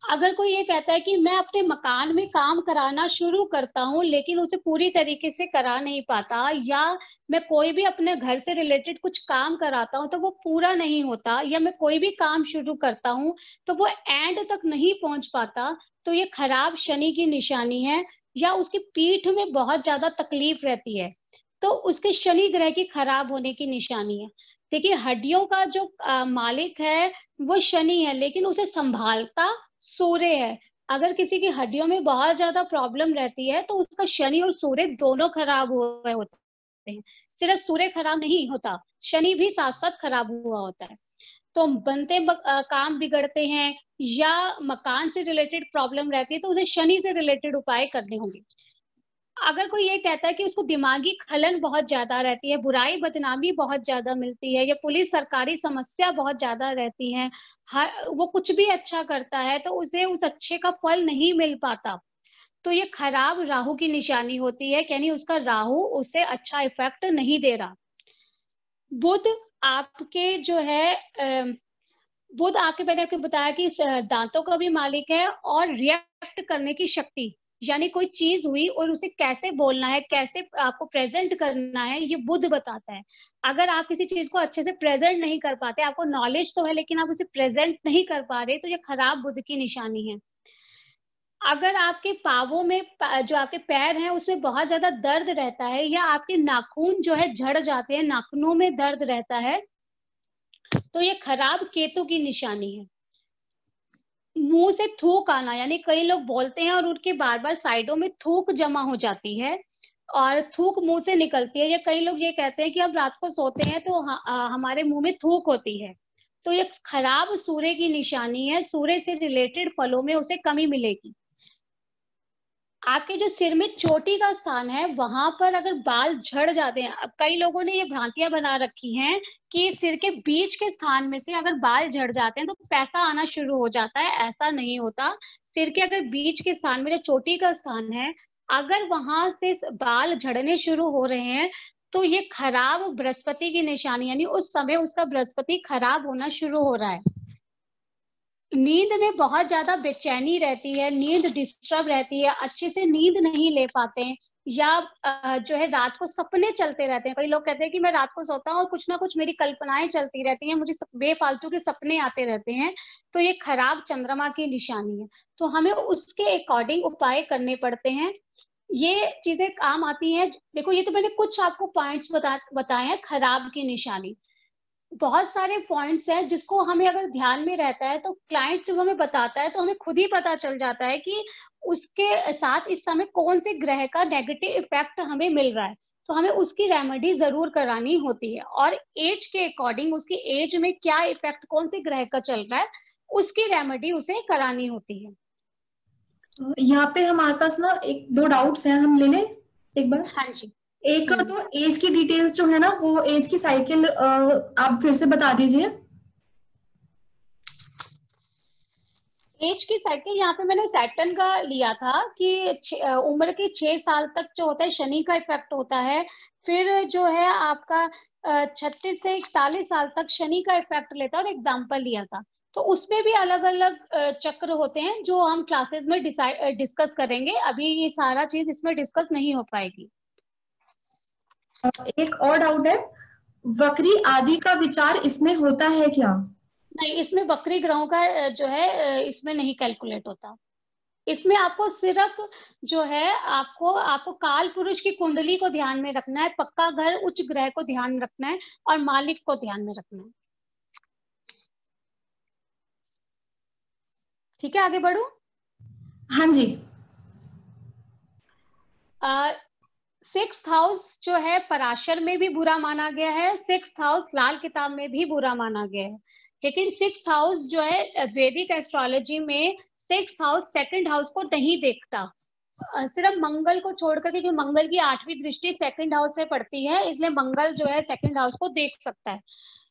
अगर कोई ये कहता है कि मैं अपने मकान में काम कराना शुरू करता हूँ लेकिन उसे पूरी तरीके से करा नहीं पाता, या मैं कोई भी अपने घर से रिलेटेड कुछ काम कराता हूँ तो वो पूरा नहीं होता, या मैं कोई भी काम शुरू करता हूँ तो वो एंड तक नहीं पहुंच पाता, तो ये खराब शनि की निशानी है। या उसकी पीठ में बहुत ज्यादा तकलीफ रहती है, तो उसके शनि ग्रह की खराब होने की निशानी है। देखिए, हड्डियों का जो मालिक है वो शनि है, लेकिन उसे संभालता सूर्य है। अगर किसी की हड्डियों में बहुत ज्यादा प्रॉब्लम रहती है तो उसका शनि और सूर्य दोनों खराब हुए होते हैं। सिर्फ सूर्य खराब नहीं होता, शनि भी साथ साथ खराब हुआ होता है। तो काम बिगड़ते हैं या मकान से रिलेटेड प्रॉब्लम रहती है तो उसे शनि से रिलेटेड उपाय करने होंगे। अगर कोई ये कहता है कि उसको दिमागी खलन बहुत ज्यादा रहती है, बुराई बदनामी बहुत ज्यादा मिलती है, या पुलिस सरकारी समस्या बहुत ज्यादा रहती है, वो कुछ भी अच्छा करता है तो उसे उस अच्छे का फल नहीं मिल पाता, तो ये खराब राहु की निशानी होती है। यानी उसका राहु उसे अच्छा इफेक्ट नहीं दे रहा। बुध आपके जो है बुध आपके, मैंने आपको बताया कि दांतों का भी मालिक है, और रिएक्ट करने की शक्ति, यानी कोई चीज हुई और उसे कैसे बोलना है, कैसे आपको प्रेजेंट करना है, ये बुध बताता है। अगर आप किसी चीज को अच्छे से प्रेजेंट नहीं कर पाते, आपको नॉलेज तो है लेकिन आप उसे प्रेजेंट नहीं कर पा रहे, तो ये खराब बुध की निशानी है। अगर आपके पावों में जो आपके पैर हैं उसमें बहुत ज्यादा दर्द रहता है, या आपके नाखून जो है झड़ जाते हैं, नाखूनों में दर्द रहता है, तो ये खराब केतु की निशानी है। मुंह से थूक आना, यानी कई लोग बोलते हैं और उनके बार बार साइडों में थूक जमा हो जाती है और थूक मुंह से निकलती है, या कई लोग ये कहते हैं कि अब रात को सोते हैं तो हमारे मुंह में थूक होती है, तो ये खराब सूर्य की निशानी है। सूर्य से रिलेटेड फलों में उसे कमी मिलेगी। आपके जो सिर में चोटी का स्थान है वहां पर अगर बाल झड़ जाते हैं, अब कई लोगों ने ये भ्रांतियां बना रखी हैं कि सिर के बीच के स्थान में से अगर बाल झड़ जाते हैं तो पैसा आना शुरू हो जाता है। ऐसा नहीं होता। सिर के अगर बीच के स्थान में जो चोटी का स्थान है, अगर वहां से बाल झड़ने शुरू हो रहे हैं तो ये खराब बृहस्पति की निशानी, यानी उस समय उसका बृहस्पति खराब होना शुरू हो रहा है। नींद में बहुत ज्यादा बेचैनी रहती है, नींद डिस्टर्ब रहती है, अच्छे से नींद नहीं ले पाते हैं, या जो है रात को सपने चलते रहते हैं। कई लोग कहते हैं कि मैं रात को सोता हूँ और कुछ ना कुछ मेरी कल्पनाएं चलती रहती हैं, मुझे बेफालतू के सपने आते रहते हैं, तो ये खराब चंद्रमा की निशानी है। तो हमें उसके अकॉर्डिंग उपाय करने पड़ते हैं। ये चीजें काम आती हैं। देखो, ये तो मैंने कुछ आपको पॉइंट्स बताए हैं खराब की निशानी। बहुत सारे पॉइंट्स हैं जिसको हमें अगर ध्यान में रहता है तो क्लाइंट जब हमें बताता है तो हमें खुद ही पता चल जाता है कि उसके साथ इस समय कौन से ग्रह का नेगेटिव इफेक्ट हमें मिल रहा है, तो हमें उसकी रेमेडी जरूर करानी होती है। और एज के अकॉर्डिंग उसकी एज में क्या इफेक्ट कौन से ग्रह का चल रहा है उसकी रेमेडी उसे करानी होती है। यहाँ पे हमारे पास ना एक दो डाउट्स हैं, हम ले लें एक बार। हाँ जी। एक तो एज की डिटेल्स जो है ना, वो एज की साइकिल आप फिर से बता दीजिए। एज की साइकिल यहाँ पे मैंने सैटर्न का लिया था कि उम्र के 6 साल तक जो होता है शनि का इफेक्ट होता है। फिर जो है आपका 36 से 41 साल तक शनि का इफेक्ट लेता है, और एग्जाम्पल लिया था। तो उसमें भी अलग अलग चक्र होते हैं जो हम क्लासेस में डिस्कस करेंगे। अभी ये सारा चीज इसमें डिस्कस नहीं हो पाएगी। एक और डाउट है, वक्री आदि का विचार इसमें होता है क्या? नहीं, इसमें वक्री ग्रहों का जो है इसमें नहीं कैलकुलेट होता। इसमें आपको सिर्फ जो है आपको आपको काल पुरुष की कुंडली को ध्यान में रखना है, पक्का घर उच्च ग्रह को ध्यान में रखना है और मालिक को ध्यान में रखना है। ठीक है, आगे बढ़ू। हाँ जी। सिक्स्थ हाउस जो है पराशर में भी बुरा माना गया है, सिक्स्थ हाउस लाल किताब में भी बुरा माना गया है, लेकिन सिक्स्थ हाउस जो है वैदिक एस्ट्रोलॉजी में सिक्स्थ हाउस सेकंड हाउस को नहीं देखता। सिर्फ मंगल को छोड़कर, क्योंकि मंगल की 8वीं दृष्टि सेकंड हाउस से पड़ती है, इसलिए मंगल जो है सेकंड हाउस को देख सकता है।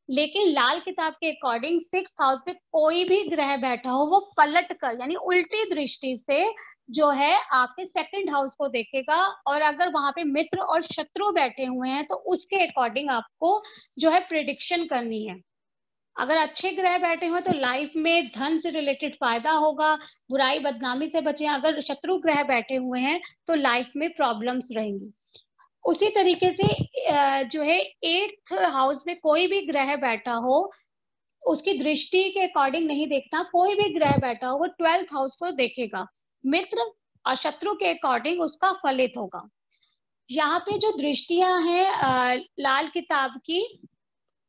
लेकिन लाल किताब के अकॉर्डिंग सिक्स्थ हाउस पे कोई भी ग्रह बैठा हो वो पलट कर यानी उल्टी दृष्टि से जो है आपके सेकंड हाउस को देखेगा, और अगर वहां पे मित्र और शत्रु बैठे हुए हैं तो उसके अकॉर्डिंग आपको जो है प्रिडिक्शन करनी है। अगर अच्छे ग्रह बैठे हुए तो लाइफ में धन से रिलेटेड फायदा होगा, बुराई बदनामी से बचे। अगर शत्रु ग्रह बैठे हुए हैं तो लाइफ में प्रॉब्लम्स रहेंगी। उसी तरीके से जो है 8th हाउस में कोई भी ग्रह बैठा हो उसकी दृष्टि के अकॉर्डिंग नहीं देखना, कोई भी ग्रह बैठा हो वो 12th हाउस को देखेगा, मित्र और शत्रु के अकॉर्डिंग उसका फलित होगा। यहाँ पे जो दृष्टियां हैं लाल किताब की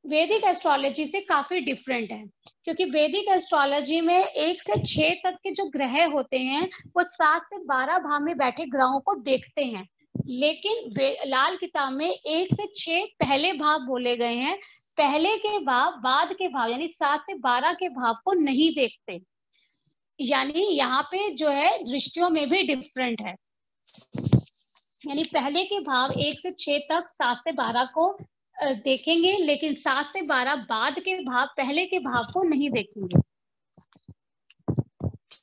वैदिक एस्ट्रोलॉजी से काफी डिफरेंट है, क्योंकि वैदिक एस्ट्रोलॉजी में 1 से 6 तक के जो ग्रह होते हैं वो 7 से 12 भाव में बैठे ग्रहों को देखते हैं, लेकिन लाल किताब में 1 से 6 पहले भाव बोले गए हैं, पहले के भाव बाद के भाव यानी 7 से 12 के भाव को नहीं देखते। यानी यहाँ पे जो है दृष्टियों में भी डिफरेंट है, यानी पहले के भाव 1 से 6 तक 7 से 12 को देखेंगे, लेकिन 7 से 12 बाद के भाव पहले के भाव को नहीं देखेंगे।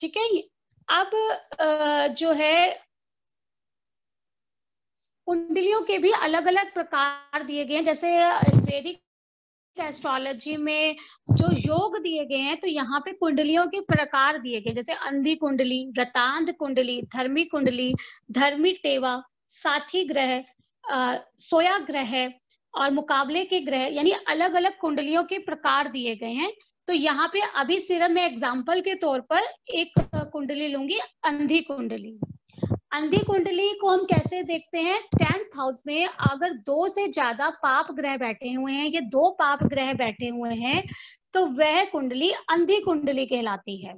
ठीक है। अब जो है कुंडलियों के भी अलग अलग प्रकार दिए गए हैं, जैसे वैदिक एस्ट्रोलॉजी में जो योग दिए गए हैं, तो यहाँ पे कुंडलियों के प्रकार दिए गए, जैसे अंधी कुंडली, रतांध कुंडली, धर्मी कुंडली, धर्मी टेवा, साथी ग्रह, सोया ग्रह और मुकाबले के ग्रह, यानी अलग अलग कुंडलियों के प्रकार दिए गए हैं। तो यहाँ पे अभी सिर्फ मैं एग्जाम्पल के तौर पर एक कुंडली लूंगी, अंधी कुंडली। अंधी कुंडली को हम कैसे देखते हैं? 10th हाउस में अगर 2 से ज्यादा पाप ग्रह बैठे हुए हैं या 2 पाप ग्रह बैठे हुए हैं तो वह कुंडली अंधी कुंडली कहलाती है।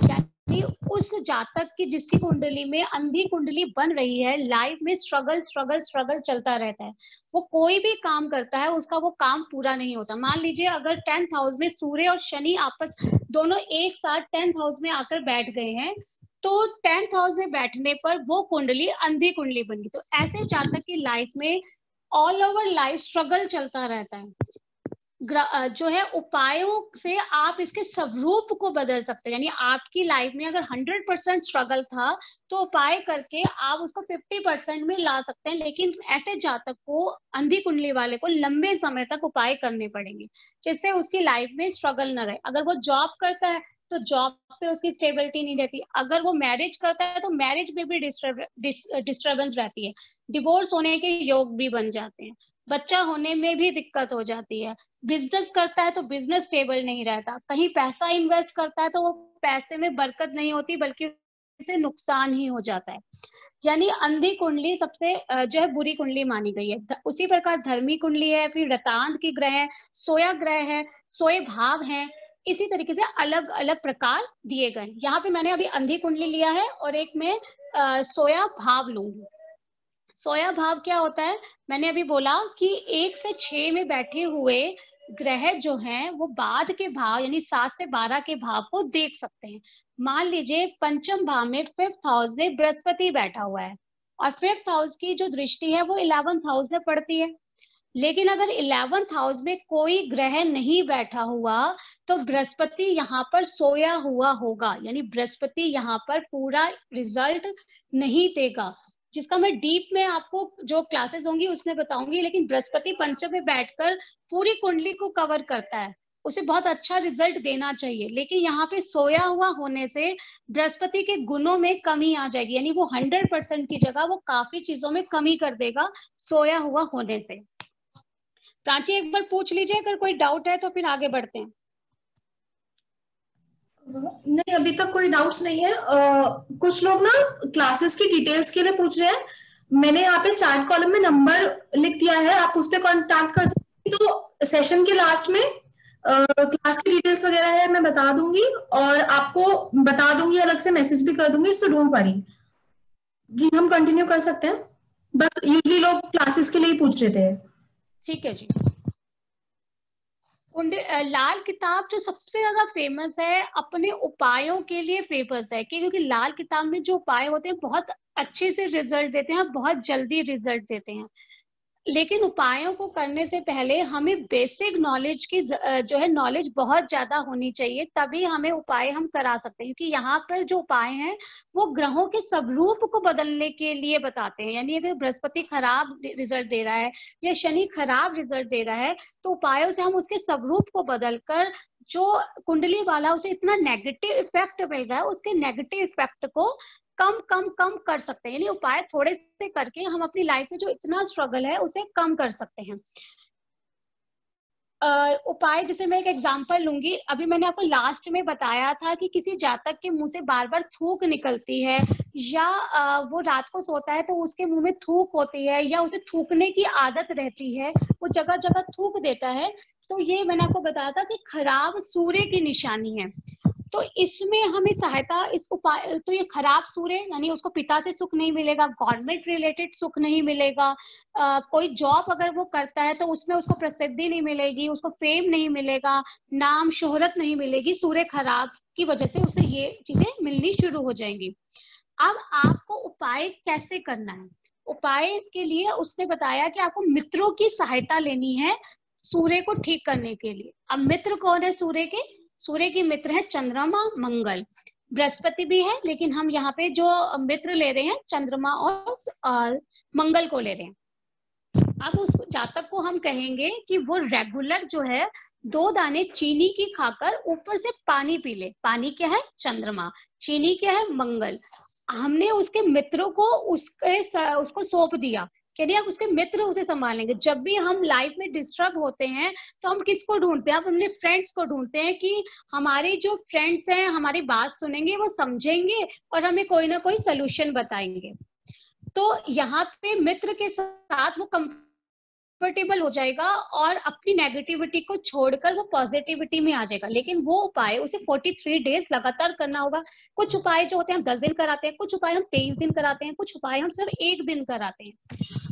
यानी उस जातक की जिसकी कुंडली में अंधी कुंडली बन रही है, लाइफ में स्ट्रगल स्ट्रगल स्ट्रगल चलता रहता है, वो कोई भी काम करता है उसका वो काम पूरा नहीं होता। मान लीजिए अगर 10th हाउस में सूर्य और शनि आपस दोनों एक साथ 10th हाउस में आकर बैठ गए हैं, तो 10th हाउस में बैठने पर वो कुंडली अंधी कुंडली बन गई। तो ऐसे जातक की लाइफ में ऑल ओवर लाइफ स्ट्रगल चलता रहता है। जो है उपायों से आप इसके स्वरूप को बदल सकते हैं, यानी आपकी लाइफ में अगर 100% स्ट्रगल था तो उपाय करके आप उसको 50% में ला सकते हैं, लेकिन ऐसे जातक को, अंधी कुंडली वाले को लंबे समय तक उपाय करने पड़ेंगे जिससे उसकी लाइफ में स्ट्रगल न रहे। अगर वो जॉब करता है तो जॉब पे उसकी स्टेबिलिटी नहीं रहती, अगर वो मैरिज करता है तो मैरिज में भी डिस्टर्बेंस रहती है, डिवोर्स होने के योग भी बन जाते हैं, बच्चा होने में भी दिक्कत हो जाती है, बिजनेस करता है तो बिजनेस स्टेबल नहीं रहता, कहीं पैसा इन्वेस्ट करता है तो वो पैसे में बरकत नहीं होती बल्कि उसे नुकसान ही हो जाता है। यानी अंधी कुंडली सबसे जो है बुरी कुंडली मानी गई है। उसी प्रकार धर्मी कुंडली है, फिर रतांत की ग्रह है, सोया ग्रह है, सोए भाव है, इसी तरीके से अलग अलग प्रकार दिए गए। यहाँ पे मैंने अभी अंधी कुंडली लिया है और एक में सोया भाव लूंगी। सोया भाव क्या होता है? मैंने अभी बोला कि 1 से 6 में बैठे हुए ग्रह जो हैं वो बाद के भाव यानी 7 से 12 के भाव को देख सकते हैं। मान लीजिए पंचम भाव में 5th हाउस में बृहस्पति बैठा हुआ है और 5th हाउस की जो दृष्टि है वो 11th हाउस में पड़ती है, लेकिन अगर 11th हाउस में कोई ग्रह नहीं बैठा हुआ तो बृहस्पति यहाँ पर सोया हुआ होगा, यानी बृहस्पति यहाँ पर पूरा रिजल्ट नहीं देगा, जिसका मैं डीप में आपको जो क्लासेस होंगी उसमें बताऊंगी। लेकिन बृहस्पति पंचम में बैठकर पूरी कुंडली को कवर करता है, उसे बहुत अच्छा रिजल्ट देना चाहिए, लेकिन यहाँ पे सोया हुआ होने से बृहस्पति के गुणों में कमी आ जाएगी, यानी वो 100% की जगह वो काफी चीजों में कमी कर देगा सोया हुआ होने से। प्राची एक बार पूछ लीजिए, अगर कोई डाउट है तो फिर आगे बढ़ते हैं। नहीं, अभी तक कोई डाउट्स नहीं है। कुछ लोग ना क्लासेस की डिटेल्स के लिए पूछ रहे हैं। मैंने यहाँ पे चैट कॉलम में नंबर लिख दिया है, आप उस पर कांटेक्ट कर सकते हैं। तो सेशन के लास्ट में क्लास की डिटेल्स वगैरह है, मैं बता दूंगी और आपको बता दूंगी, अलग से मैसेज भी कर दूंगी, सो डोंट वरी। जी, हम कंटिन्यू कर सकते हैं। बस यूजली लोग क्लासेस के लिए ही पूछ रहे थे। ठीक है जी। लाल किताब जो सबसे ज्यादा फेमस है अपने उपायों के लिए फेमस है, क्योंकि लाल किताब में जो उपाय होते हैं बहुत अच्छे से रिजल्ट देते हैं, बहुत जल्दी रिजल्ट देते हैं। लेकिन उपायों को करने से पहले हमें बेसिक नॉलेज की जो है नॉलेज बहुत ज्यादा होनी चाहिए, तभी हमें उपाय हम करा सकते हैं। क्योंकि यहाँ पर जो उपाय हैं वो ग्रहों के स्वरूप को बदलने के लिए बताते हैं। यानी अगर बृहस्पति खराब रिजल्ट दे रहा है या शनि खराब रिजल्ट दे रहा है, तो उपायों से हम उसके स्वरूप को बदलकर जो कुंडली वाला उसे इतना नेगेटिव इफेक्ट मिल रहा है, उसके नेगेटिव इफेक्ट को कम कम कम कर सकते हैं। यानी उपाय थोड़े से करके हम अपनी लाइफ में जो इतना स्ट्रगल है उसे कम कर सकते हैं। उपाय जैसे मैं एक एग्जांपल लूंगी, अभी मैंने आपको लास्ट में बताया था कि किसी जातक के मुंह से बार बार थूक निकलती है, या वो रात को सोता है तो उसके मुंह में थूक होती है, या उसे थूकने की आदत रहती है, वो जगह जगह थूक देता है। तो ये मैंने आपको बताया था कि खराब सूर्य की निशानी है। तो इसमें हमें सहायता इस उपाय, तो ये खराब सूर्य यानी उसको पिता से सुख नहीं मिलेगा, गवर्नमेंट रिलेटेड सुख नहीं मिलेगा, कोई जॉब अगर वो करता है तो उसमें उसको प्रसिद्धि नहीं मिलेगी, उसको फेम नहीं मिलेगा, नाम शोहरत नहीं मिलेगी। सूर्य खराब की वजह से उसे ये चीजें मिलनी शुरू हो जाएंगी। अब आपको उपाय कैसे करना है? उपाय के लिए उसने बताया कि आपको मित्रों की सहायता लेनी है सूर्य को ठीक करने के लिए। अब मित्र कौन है सूर्य के? सूर्य के मित्र है चंद्रमा, मंगल, बृहस्पति भी है, लेकिन हम यहाँ पे जो मित्र ले रहे हैं चंद्रमा और मंगल को ले रहे हैं। अब उस जातक को हम कहेंगे कि वो रेगुलर जो है 2 दाने चीनी की खाकर ऊपर से पानी पी ले। पानी क्या है? चंद्रमा। चीनी क्या है? मंगल। हमने उसके मित्रों को उसको सौंप दिया कि नहीं, अब उसके मित्र उसे संभालेंगे। जब भी हम लाइफ में डिस्टर्ब होते हैं तो हम किसको ढूंढते हैं? हम अपने फ्रेंड्स को ढूंढते हैं कि हमारे जो फ्रेंड्स हैं हमारी बात सुनेंगे, वो समझेंगे और हमें कोई ना कोई सोल्यूशन बताएंगे। तो यहाँ पे मित्र के साथ वो कंफर्टेबल हो जाएगा और अपनी नेगेटिविटी को छोड़कर वो पॉजिटिविटी में आ जाएगा। लेकिन वो उपाय उसे 43 डेज लगातार करना होगा। कुछ उपाय जो होते हैं हम 10 दिन कराते हैं, कुछ उपाय हम 23 दिन कराते हैं, कुछ उपाय हम सिर्फ 1 दिन कराते हैं।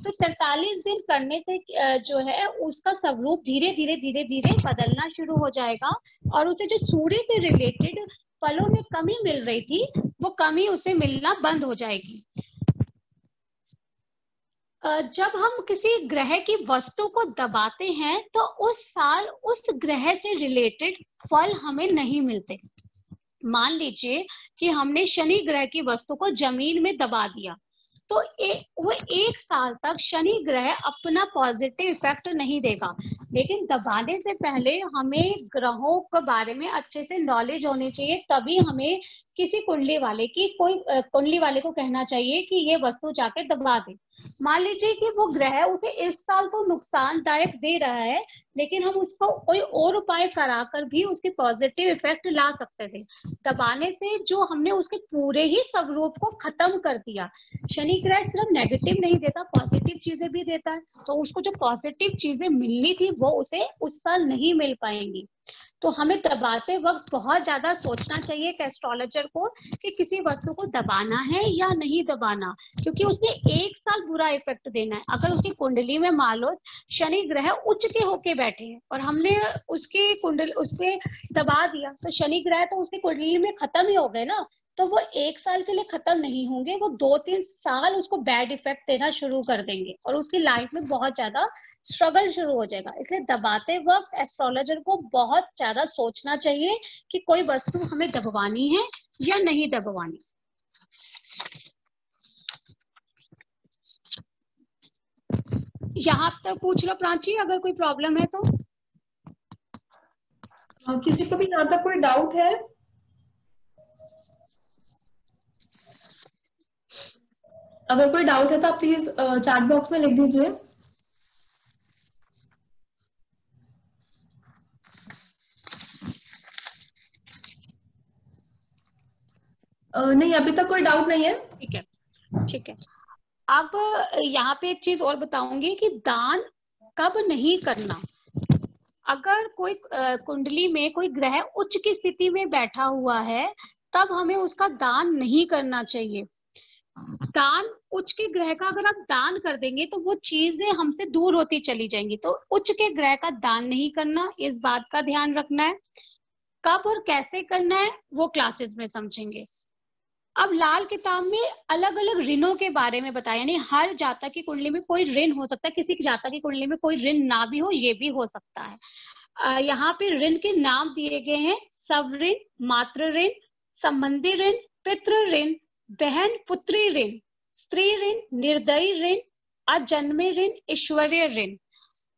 तो 43 दिन करने से जो है उसका स्वरूप धीरे धीरे धीरे धीरे बदलना शुरू हो जाएगा, और उसे जो सूर्य से रिलेटेड फलों में कमी मिल रही थी वो कमी उसे मिलना बंद हो जाएगी। जब हम किसी ग्रह की वस्तु को दबाते हैं तो उस साल उस ग्रह से रिलेटेड फल हमें नहीं मिलते। मान लीजिए कि हमने शनि ग्रह की वस्तु को जमीन में दबा दिया, तो वो 1 साल तक शनि ग्रह अपना पॉजिटिव इफेक्ट नहीं देगा। लेकिन दबाने से पहले हमें ग्रहों के बारे में अच्छे से नॉलेज होनी चाहिए, तभी हमें किसी कुंडली वाले की कोई कुंडली वाले को कहना चाहिए कि ये वस्तु जाके दबा दे। मान लीजिए कि वो ग्रह उसे इस साल तो नुकसानदायक दे रहा है, लेकिन हम उसको कोई और उपाय कराकर भी उसके पॉजिटिव इफेक्ट ला सकते थे। दबाने से जो हमने उसके पूरे ही स्वरूप को खत्म कर दिया। शनि ग्रह सिर्फ नेगेटिव नहीं देता, पॉजिटिव चीजें भी देता है। तो उसको जो पॉजिटिव चीजें मिलनी थी वो उसे उस साल नहीं मिल पाएंगी। तो हमें दबाते वक्त बहुत ज्यादा सोचना चाहिए एक एस्ट्रोलॉजर को कि किसी वस्तु को दबाना है या नहीं दबाना, क्योंकि उसने 1 साल बुरा इफेक्ट देना है। अगर उसकी कुंडली में मान लो शनि ग्रह उच्च के होके बैठे हैं और हमने उसकी कुंडली उस पर दबा दिया, तो शनि ग्रह तो उसकी कुंडली में खत्म ही हो गए ना। तो वो 1 साल के लिए खत्म नहीं होंगे, वो 2-3 साल उसको बैड इफेक्ट देना शुरू कर देंगे और उसकी लाइफ में बहुत ज्यादा स्ट्रगल शुरू हो जाएगा। इसलिए दबाते वक्त एस्ट्रोलॉजर को बहुत ज्यादा सोचना चाहिए कि कोई वस्तु हमें दबवानी है या नहीं दबवानी। यहाँ तक पूछ लो प्राची, अगर कोई प्रॉब्लम है तो। किसी को भी यहाँ पर कोई डाउट है? अगर कोई डाउट है तो आप प्लीज चैट बॉक्स में लिख दीजिए। नहीं, अभी तक कोई डाउट नहीं है। ठीक है, ठीक है। अब यहाँ पे एक चीज और बताऊंगी कि दान कब नहीं करना। अगर कोई कुंडली में कोई ग्रह उच्च की स्थिति में बैठा हुआ है, तब हमें उसका दान नहीं करना चाहिए। दान, उच्च के ग्रह का अगर आप दान कर देंगे तो वो चीजें हमसे दूर होती चली जाएंगी। तो उच्च के ग्रह का दान नहीं करना, इस बात का ध्यान रखना है। कब और कैसे करना है वो क्लासेस में समझेंगे। अब लाल किताब में अलग अलग ऋणों के बारे में बताया, यानी हर जातक की कुंडली में कोई ऋण हो सकता है, किसी जातक की कुंडली में कोई ऋण ना भी हो, ये भी हो सकता है। यहाँ पे ऋण के नाम दिए गए हैं: सव ऋण, मातृ ऋण, संबंधी ऋण, पितृ ऋण, बहन पुत्री ऋण, स्त्री ऋण, निर्दयी ऋण, अजन्मे ऋण, ईश्वरीय ऋण।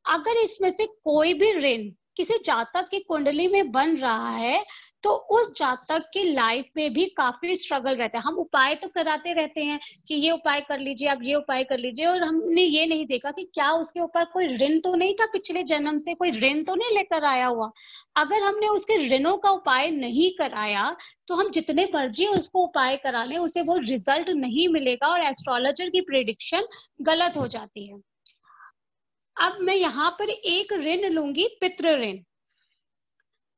अगर इसमें से कोई भी ऋण किसी जातक की कुंडली में बन रहा है, तो उस जातक की लाइफ में भी काफी स्ट्रगल रहता है। हम उपाय तो कराते रहते हैं कि ये उपाय कर लीजिए, आप ये उपाय कर लीजिए, और हमने ये नहीं देखा कि क्या उसके ऊपर कोई ऋण तो नहीं था, पिछले जन्म से कोई ऋण तो नहीं लेकर आया हुआ। अगर हमने उसके ऋणों का उपाय नहीं कराया, तो हम जितने मर्जी उसको उपाय करा लें, उसे वो रिजल्ट नहीं मिलेगा और एस्ट्रोलॉजर की प्रेडिक्शन गलत हो जाती है। अब मैं यहाँ पर एक ऋण लूंगी, पितृ ऋण।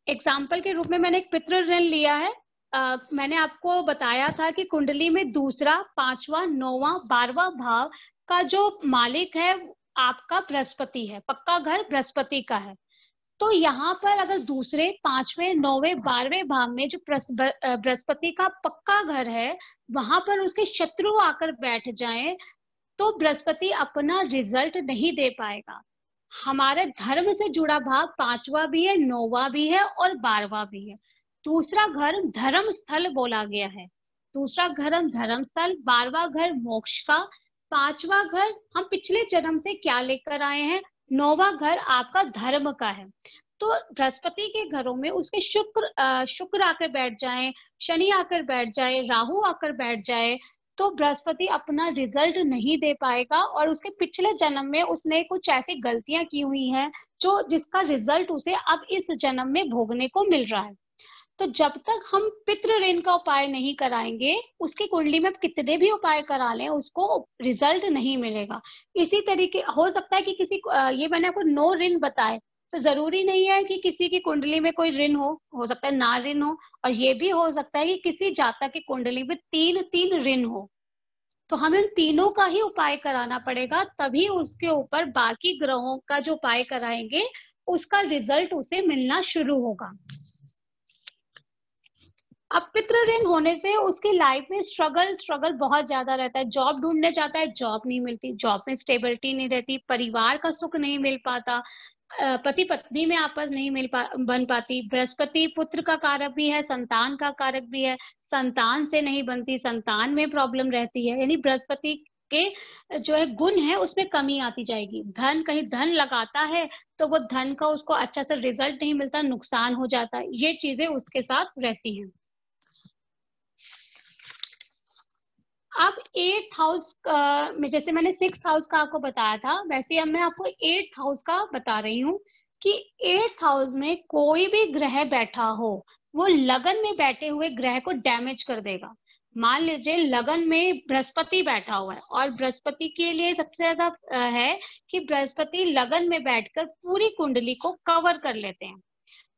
एग्जाम्पल के रूप में मैंने एक पितृ ऋण लिया है। मैंने आपको बताया था कि कुंडली में दूसरा, पांचवा, नौवां, 12वां भाव का जो मालिक है आपका बृहस्पति है, पक्का घर बृहस्पति का है। तो यहाँ पर अगर दूसरे, पांचवें, नौवें, 12वें भाव में जो बृहस्पति का पक्का घर है, वहां पर उसके शत्रु आकर बैठ जाएं, तो बृहस्पति अपना रिजल्ट नहीं दे पाएगा। हमारे धर्म से जुड़ा भाव पांचवा भी है, नौवा भी है और 12वां भी है। दूसरा घर धर्म स्थल बोला गया है। दूसरा घर धर्म स्थल, 12वां घर मोक्ष का, पांचवा घर हम पिछले जन्म से क्या लेकर आए हैं, नौवा घर आपका धर्म का है। तो बृहस्पति के घरों में उसके शुक्र आकर बैठ जाए, शनि आकर बैठ जाए, राहु आकर बैठ जाए, तो बृहस्पति अपना रिजल्ट नहीं दे पाएगा, और उसके पिछले जन्म में उसने कुछ ऐसी गलतियां की हुई हैं जो जिसका रिजल्ट उसे अब इस जन्म में भोगने को मिल रहा है। तो जब तक हम पितृ ऋण का उपाय नहीं कराएंगे, उसकी कुंडली में कितने भी उपाय करा लें, उसको रिजल्ट नहीं मिलेगा। इसी तरीके हो सकता है कि किसी ये मैंने आपको 9 ऋण बताए, तो जरूरी नहीं है कि किसी की कुंडली में कोई ऋण हो सकता है ना ऋण हो, और ये भी हो सकता है कि किसी जातक की कुंडली में 3 ऋण हो। तो हमें उन तीनों का ही उपाय कराना पड़ेगा, तभी उसके ऊपर बाकी ग्रहों का जो उपाय कराएंगे उसका रिजल्ट उसे मिलना शुरू होगा। अब पितृ ऋण होने से उसकी लाइफ में स्ट्रगल बहुत ज्यादा रहता है। जॉब ढूंढने जाता है, जॉब नहीं मिलती, जॉब में स्टेबिलिटी नहीं रहती, परिवार का सुख नहीं मिल पाता, पति पत्नी में आपस नहीं बन पाती। बृहस्पति पुत्र का कारक भी है, संतान का कारक भी है, संतान से नहीं बनती, संतान में प्रॉब्लम रहती है। यानी बृहस्पति के जो है गुण है उसमें कमी आती जाएगी। धन, कहीं धन लगाता है तो वो धन का उसको अच्छा सा रिजल्ट नहीं मिलता, नुकसान हो जाता है, ये चीजें उसके साथ रहती हैं। अब 8th हाउस में, जैसे मैंने 6th हाउस का आपको बताया था, वैसे अब मैं आपको 8th हाउस का बता रही हूँ कि 8th हाउस में कोई भी ग्रह बैठा हो, वो लगन में बैठे हुए ग्रह को डैमेज कर देगा। मान लीजिए लगन में बृहस्पति बैठा हुआ है, और बृहस्पति के लिए सबसे ज्यादा है कि बृहस्पति लगन में बैठकर पूरी कुंडली को कवर कर लेते हैं।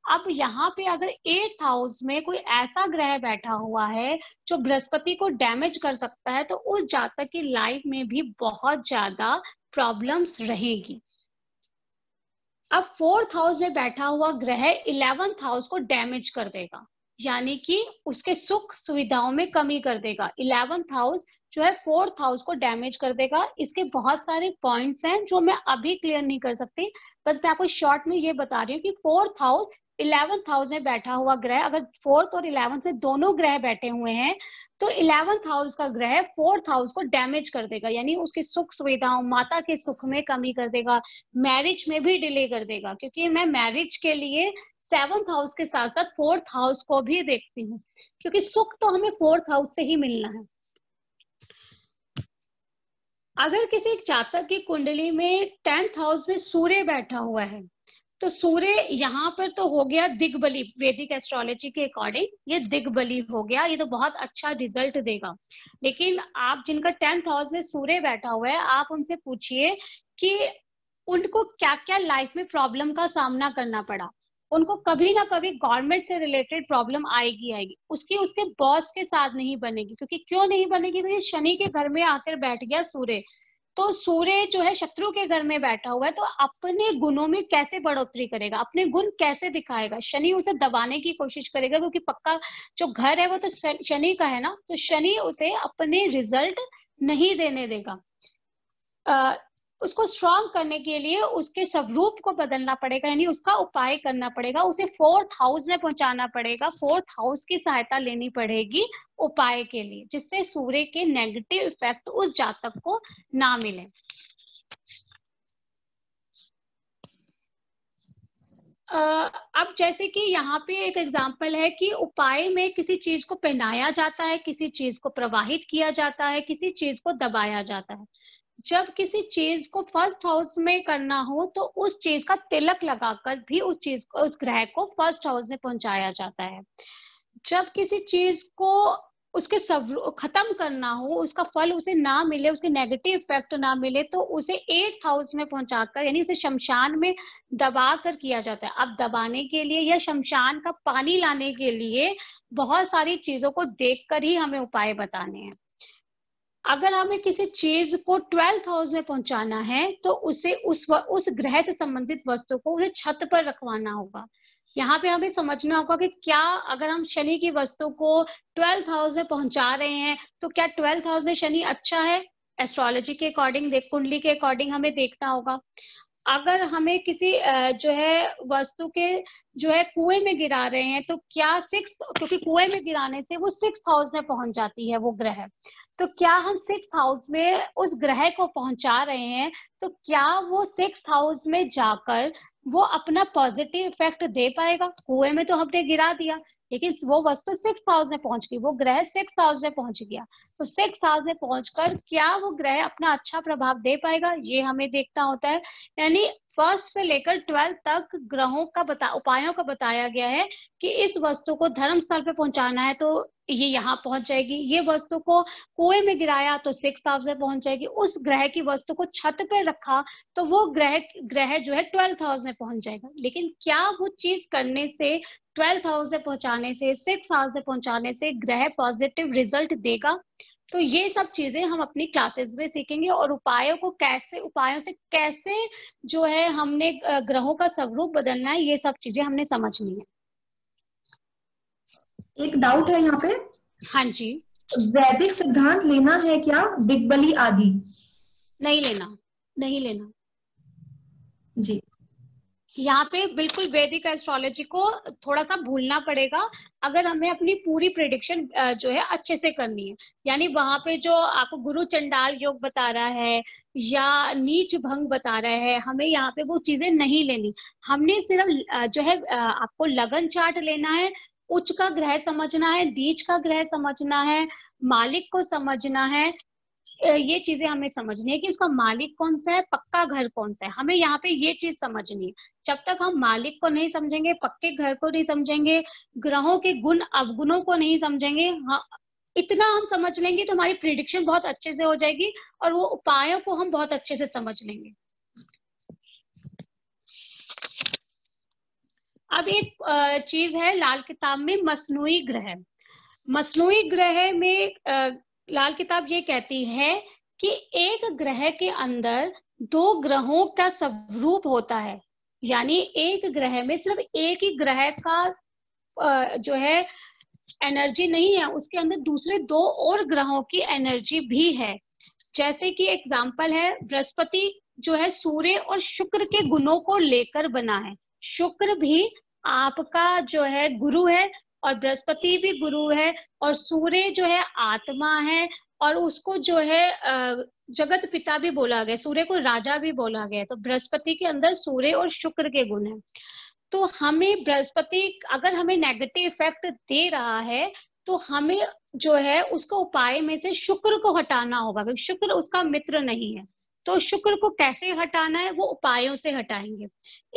अब यहाँ पे अगर 8th हाउस में कोई ऐसा ग्रह बैठा हुआ है जो बृहस्पति को डैमेज कर सकता है, तो उस जातक की लाइफ में भी बहुत ज्यादा प्रॉब्लम्स रहेगी। अब 4th हाउस में बैठा हुआ ग्रह 11th हाउस को डैमेज कर देगा, यानी कि उसके सुख सुविधाओं में कमी कर देगा। 11th हाउस जो है 4th हाउस को डैमेज कर देगा। इसके बहुत सारे पॉइंट्स हैं जो मैं अभी क्लियर नहीं कर सकती, बस मैं आपको शॉर्ट में ये बता रही हूँ कि 4th हाउस 11th हाउस में बैठा हुआ ग्रह, अगर 4th और 11th में दोनों ग्रह बैठे हुए हैं, तो 11th हाउस का ग्रह 4th हाउस को डैमेज कर देगा, यानी उसकी सुख सुविधाओं, माता के सुख में कमी कर देगा, मैरिज में भी डिले कर देगा। क्योंकि मैं मैरिज के लिए 7th हाउस के साथ साथ 4th हाउस को भी देखती हूँ, क्योंकि सुख तो हमें 4th हाउस से ही मिलना है। अगर किसी जातक की कुंडली में 10th हाउस में सूर्य बैठा हुआ है, तो सूर्य यहाँ पर तो हो गया दिग्बली, वैदिक एस्ट्रोलॉजी के अकॉर्डिंग ये दिग्बली हो गया, ये तो बहुत अच्छा रिजल्ट देगा। लेकिन आप जिनका 10th हाउस में सूर्य बैठा हुआ है, आप उनसे पूछिए कि उनको क्या क्या लाइफ में प्रॉब्लम का सामना करना पड़ा। उनको कभी ना कभी गवर्नमेंट से रिलेटेड प्रॉब्लम आएगी आएगी, उसकी उसके बॉस के साथ नहीं बनेगी। क्योंकि क्यों नहीं बनेगी? तो ये शनि के घर में आकर बैठ गया सूर्य, तो सूर्य जो है शत्रु के घर में बैठा हुआ है, तो अपने गुणों में कैसे बढ़ोतरी करेगा, अपने गुण कैसे दिखाएगा? शनि उसे दबाने की कोशिश करेगा, क्योंकि पक्का जो घर है वो तो शनि का है ना, तो शनि उसे अपने रिजल्ट नहीं देने देगा। उसको स्ट्रांग करने के लिए उसके स्वरूप को बदलना पड़ेगा, यानी उसका उपाय करना पड़ेगा, उसे 4th हाउस में पहुंचाना पड़ेगा, 4th हाउस की सहायता लेनी पड़ेगी उपाय के लिए, जिससे सूर्य के नेगेटिव इफेक्ट उस जातक को ना मिले। अब जैसे कि यहाँ पे एक एग्जाम्पल है कि उपाय में किसी चीज को पहनाया जाता है, किसी चीज को प्रवाहित किया जाता है, किसी चीज को दबाया जाता है। जब किसी चीज को 1st हाउस में करना हो तो उस चीज का तिलक लगाकर भी उस चीज को, उस ग्रह को 1st हाउस में पहुंचाया जाता है। जब किसी चीज को उसके सब खत्म करना हो, उसका फल उसे ना मिले, उसके नेगेटिव इफेक्ट ना मिले, तो उसे 8th हाउस में पहुंचाकर, यानी उसे शमशान में दबा कर किया जाता है। अब दबाने के लिए या शमशान का पानी लाने के लिए बहुत सारी चीजों को देखकर ही हमें उपाय बताने हैं। अगर हमें किसी चीज को 12th हाउस में पहुंचाना है तो उसे उस ग्रह से संबंधित वस्तु को उसे छत पर रखवाना होगा। यहाँ पे हमें समझना होगा कि क्या अगर हम शनि की वस्तु को 12th हाउस में पहुंचा रहे हैं तो क्या 12th हाउस में शनि अच्छा है? एस्ट्रोलॉजी के अकॉर्डिंग, कुंडली के अकॉर्डिंग हमें देखना होगा। अगर हमें किसी जो है वस्तु के जो है कुएं में गिरा रहे हैं तो क्या 6th, क्योंकि कुएं में गिराने से वो 6th हाउस में पहुंच जाती है वो ग्रह, तो क्या हम 6th हाउस में उस ग्रह को पहुंचा रहे हैं तो क्या वो 6th हाउस में जाकर वो अपना पॉजिटिव इफेक्ट दे पाएगा? कुएं में तो हमने गिरा दिया, लेकिन वो वस्तु 6th हाउस में पहुंच गई, वो ग्रह 6th हाउस में पहुंच गया, तो 6th हाउस में पहुंचकर क्या वो ग्रह अपना अच्छा प्रभाव दे पाएगा, ये हमें देखना होता है। यानी 1st से लेकर 12th तक ग्रहों का उपायों का बताया गया है कि इस वस्तु को धर्म स्थल पे पहुंचाना है तो ये यहाँ पहुंच जाएगी, ये वस्तु को कुएं में गिराया तो 6th हाउस में पहुंच जाएगी, उस ग्रह की वस्तु को छत पे रखा तो वो ग्रह जो है 12th हाउस में पहुंच जाएगा। लेकिन क्या वो चीज करने से, 12th हाउस से पहुंचाने से, 6th हाउस से पहुंचाने से ग्रह पॉजिटिव रिजल्ट देगा? तो ये सब चीजें हम अपनी क्लासेस में सीखेंगे, और उपायों से कैसे जो है हमने ग्रहों का स्वरूप बदलना है, ये सब चीजें हमने समझनी है। एक डाउट है यहाँ पे। हाँ जी। वैदिक सिद्धांत लेना है क्या, दिग्बली आदि? नहीं लेना, नहीं लेना जी। यहाँ पे बिल्कुल वैदिक एस्ट्रोलॉजी को थोड़ा सा भूलना पड़ेगा अगर हमें अपनी पूरी प्रेडिक्शन जो है अच्छे से करनी है। यानी वहां पे जो आपको गुरु चंडाल योग बता रहा है या नीच भंग बता रहा है, हमें यहाँ पे वो चीजें नहीं लेनी। हमने सिर्फ जो है आपको लगन चार्ट लेना है, उच्च का ग्रह समझना है, नीच का ग्रह समझना है, मालिक को समझना है। ये चीजें हमें समझनी है कि उसका मालिक कौन सा है, पक्का घर कौन सा है, हमें यहाँ पे ये चीज समझनी है। जब तक हम मालिक को नहीं समझेंगे, पक्के घर को नहीं समझेंगे, ग्रहों के गुण अवगुणों को नहीं समझेंगे, हाँ इतना हम समझ लेंगे तो हमारी प्रिडिक्शन बहुत अच्छे से हो जाएगी और वो उपायों को हम बहुत अच्छे से समझ लेंगे। अब एक चीज है लाल किताब में मसनूई ग्रह। मसनूई ग्रह में लाल किताब ये कहती है कि एक ग्रह के अंदर 2 ग्रहों का स्वरूप होता है। यानी एक ग्रह में सिर्फ एक ही ग्रह का जो है एनर्जी नहीं है, उसके अंदर दूसरे 2 और ग्रहों की एनर्जी भी है। जैसे कि एग्जाम्पल है, बृहस्पति जो है सूर्य और शुक्र के गुणों को लेकर बना है। शुक्र भी आपका जो है गुरु है और बृहस्पति भी गुरु है, और सूर्य जो है आत्मा है, और उसको जो है जगत पिता भी बोला गया, सूर्य को राजा भी बोला गया। तो बृहस्पति के अंदर सूर्य और शुक्र के गुण है। तो हमें बृहस्पति अगर हमें नेगेटिव इफेक्ट दे रहा है तो हमें जो है उसको उपाय में से शुक्र को हटाना होगा, क्योंकि शुक्र उसका मित्र नहीं है। तो शुक्र को कैसे हटाना है, वो उपायों से हटाएंगे।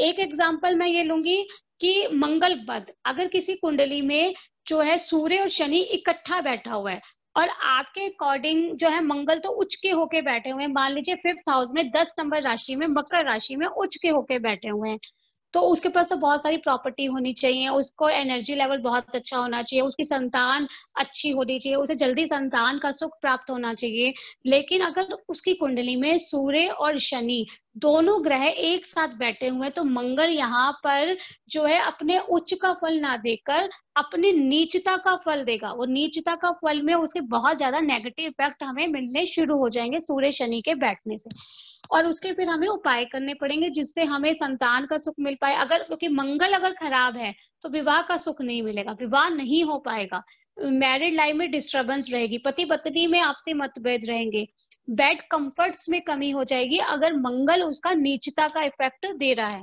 एक एग्जांपल मैं ये लूंगी कि मंगल बद, अगर किसी कुंडली में जो है सूर्य और शनि इकट्ठा बैठा हुआ है और आपके अकॉर्डिंग जो है मंगल तो उच्च के होके बैठे हुए हैं, मान लीजिए 5th हाउस में 10 नंबर राशि में मकर राशि में उच्च के होके बैठे हुए हैं, तो उसके पास तो बहुत सारी प्रॉपर्टी होनी चाहिए, उसको एनर्जी लेवल बहुत अच्छा होना चाहिए, उसकी संतान अच्छी होनी चाहिए, उसे जल्दी संतान का सुख प्राप्त होना चाहिए। लेकिन अगर उसकी कुंडली में सूर्य और शनि दोनों ग्रह एक साथ बैठे हुए हैं, तो मंगल यहाँ पर जो है अपने उच्च का फल ना देकर अपनी नीचता का फल देगा। वो नीचता का फल में उसके बहुत ज्यादा नेगेटिव इफेक्ट हमें मिलने शुरू हो जाएंगे सूर्य शनि के बैठने से, और उसके फिर हमें उपाय करने पड़ेंगे जिससे हमें संतान का सुख मिल पाए। अगर क्योंकि मंगल अगर खराब है तो विवाह का सुख नहीं मिलेगा, विवाह नहीं हो पाएगा, मैरिड लाइफ में डिस्टरबेंस रहेगी, पति पत्नी में आपसी मतभेद रहेंगे, बेड कंफर्ट्स में कमी हो जाएगी अगर मंगल उसका नीचता का इफेक्ट दे रहा है।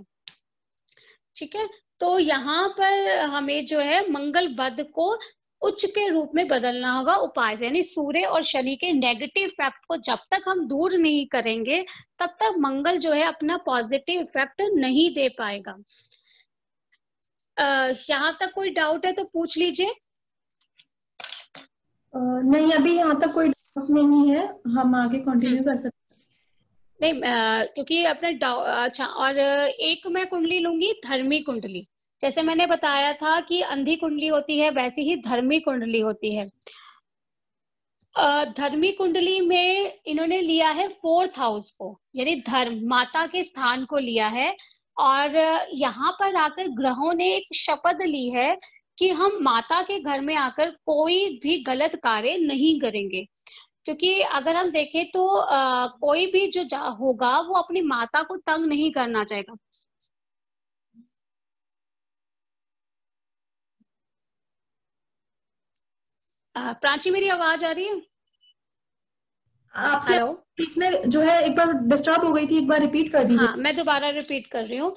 ठीक है, तो यहाँ पर हमें जो है मंगल बद को उच्च के रूप में बदलना होगा उपाय से, यानी सूर्य और शनि के नेगेटिव इफेक्ट को जब तक हम दूर नहीं करेंगे तब तक मंगल जो है अपना पॉजिटिव इफेक्ट नहीं दे पाएगा। यहाँ तक कोई डाउट है तो पूछ लीजिए। नहीं, अभी यहाँ तक कोई डाउट नहीं है, हम आगे कंटिन्यू कर सकते नहीं, क्योंकि अपने अच्छा, और एक मैं कुंडली लूंगी धर्मी कुंडली। जैसे मैंने बताया था कि अंधी कुंडली होती है, वैसी ही धर्मी कुंडली होती है। धर्मी कुंडली में इन्होंने लिया है 4th हाउस को, यानी धर्म माता के स्थान को लिया है, और यहाँ पर आकर ग्रहों ने एक शपथ ली है कि हम माता के घर में आकर कोई भी गलत कार्य नहीं करेंगे। क्योंकि अगर हम देखें तो कोई भी जो होगा वो अपनी माता को तंग नहीं करना चाहेगा। प्राची, मेरी आवाज आ रही है? आपके हेलो। इसमें जो है एक बार डिस्टर्ब हो गई थी, एक बार रिपीट कर दीजिए। हाँ, मैं दोबारा रिपीट कर रही हूँ।